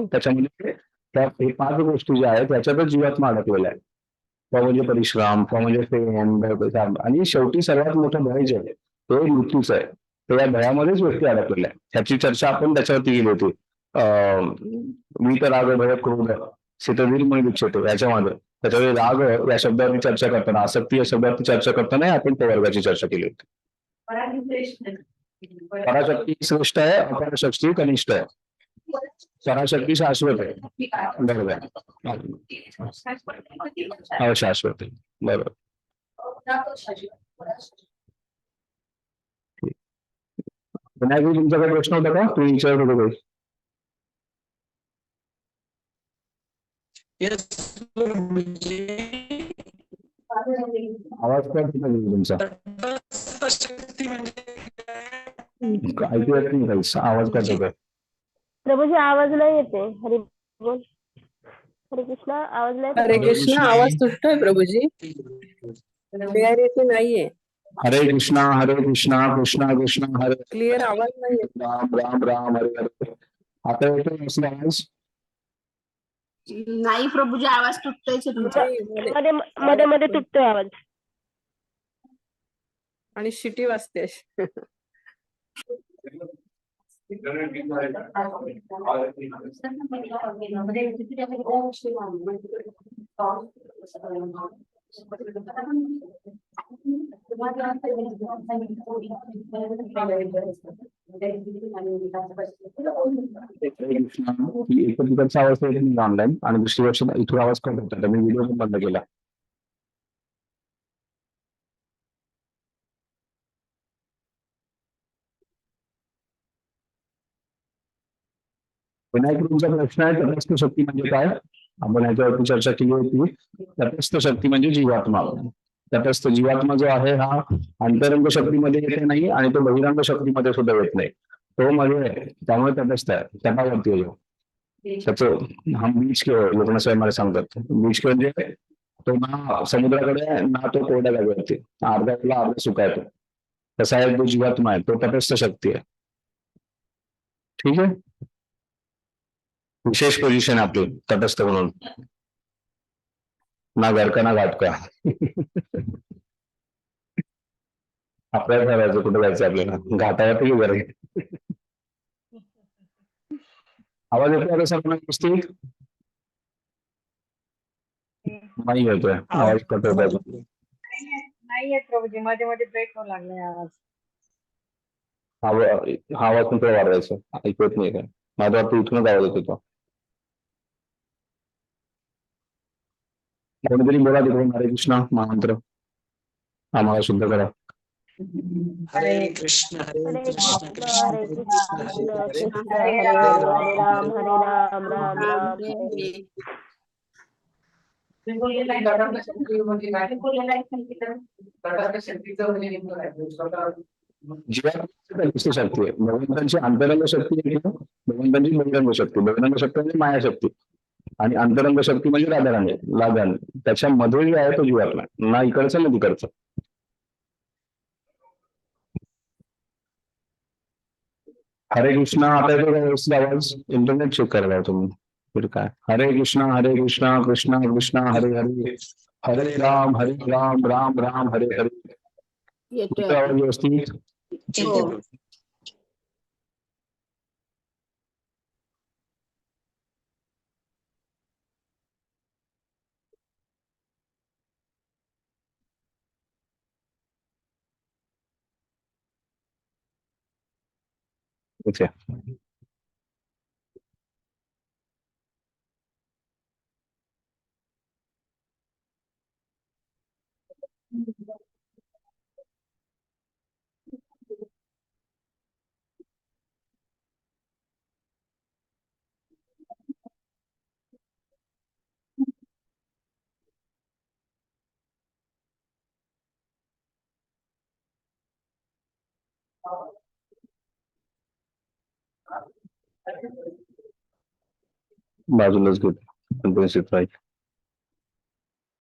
त्याच्यामध्ये त्या 5 गोष्टी ज्या आहेत त्याच्यातच जीवात्मा अडकलेला आहे. तो म्हणजे परिश्रम, तो म्हणजे प्रेम, आणि शेवटी सर्वात मोठं भय जे आहे ते मृत्यूच आहे. तर या भयामध्येच व्यक्ती अडकलेल्या आहे. ह्याची चर्चा आपण त्याच्यावरती केली होती. मी तर राग, भय, क्रोध, शीतधीरमय दीक्षित याच्यामध्ये त्याच्यावेळी राग या शब्दावरती चर्चा करताना, आसक्ती या शब्दावरती चर्चा करताना आपण त्या वर्गाची चर्चा केली होती. पराशक्ती श्रेष्ठ आहे, अपराशक्ती कनिष्ठ आहे. पराशक्ती शाश्वत आहे. बरोबर. शाश्वत आहे. बरोबर. विनायक, तुमचा काही प्रश्न होता का? तुम्ही विचारत होता काही? आवाज काय तुमचा? ऐकू येत नाही काही, आवाज काय होतोय? प्रभूजी आवाज नाही येते. हरे बोल. हरे कृष्ण, आवाज नाही येत. हरे कृष्ण, आवाज तुटतोय प्रभूजी, क्लिअरिटी नाहीये. हरे कृष्णा कृष्णा कृष्णा हरे क्लिअर आवाज नाहीये. राम राम राम हरे हरे. आता येतोय असला आवाज? नाही प्रभूजी, आवाज तुटतोय तुमचा. मध्ये मध्ये मध्ये तुटतोय आवाज. आणि शिटी वाजते. एक तिकडचा आवाज येत नाही ऑनलाईन आणि दुसरी गोष्ट इथून आवाज कमी होता, तर मी व्हिडिओ पण बंद केला. विनायक तुमचा प्रश्न आहे तटस्थ शक्ती म्हणजे काय? आपण याच्यावरती चर्चा केली होती. तटस्थ शक्ती म्हणजे जीवात्मा. तटस्थ जीवात्मा जो आहे हा अंतरंग शक्तीमध्ये येते नाही आणि तो बहिरंग शक्तीमध्ये सुद्धा येत नाही. तो मध्ये आहे. त्यामुळे तटस्थ आहे, तटावरती येतो. त्याचं हा बीच लोक मला सांगतात. बीच म्हणजे तो ना समुद्राकडे आहे, ना तो कोरड्या जागेवरती. अर्धा वेळेला अर्धा सुका येतो. तसा आहे तो जीवात्मा आहे, तो तटस्थ शक्ती आहे. ठीक आहे. विशेष पोझिशन आपली तटस्थ म्हणून, ना घर का ना घाट का. आपल्याला ठरवायचं कुठं जायचं आपल्याला, घाटावरती की घर. आवाज येतोय आता सर्वांना व्यवस्थित? नाही येतोय आवाज, कट होतोय. नाहीये प्रभूजी, मध्ये मध्ये ब्रेक होऊ लागलाय आवाज. हा आवाज तुमचा वाढवायचा, ऐकू येत नाही काय? माझा वाटतं इथूनच आवाज येत होता. कोणीतरी बोला तिकडून हरे कृष्णा महामंत्र आम्हाला शुद्ध करा. हरे कृष्ण हरे कृष्ण हरे कृष्ण कृष्ण कृष्ण हरे हरे कृष्ण हरे हरे राम राम हरे हरे राम राम राम हरे हरे. जीवात्मा शक्ती आहे, भगवंतांची अंतरंग शक्ती आहे, भगवंतांची बहिरंग शक्ती. बहिरंग शक्ती म्हणजे मायाशक्ती आणि अंतरंग शक्ती म्हणजे राधाराणी लादान. त्याच्यामध्ये जे आहे तो जीवात्मा, ना इकडचं ना तिकडचं. हरे कृष्णा आता येतो का व्यवस्थित आवाज? इंटरनेट चेक करायला तुम्ही फिर काय. हरे कृष्णा कृष्णा कृष्णा हरे हरे, हरे राम राम राम हरे हरे. येतोय येतोय आवाज आता. व्यवस्थित? हो. Okay. बाजूलाच घेतो.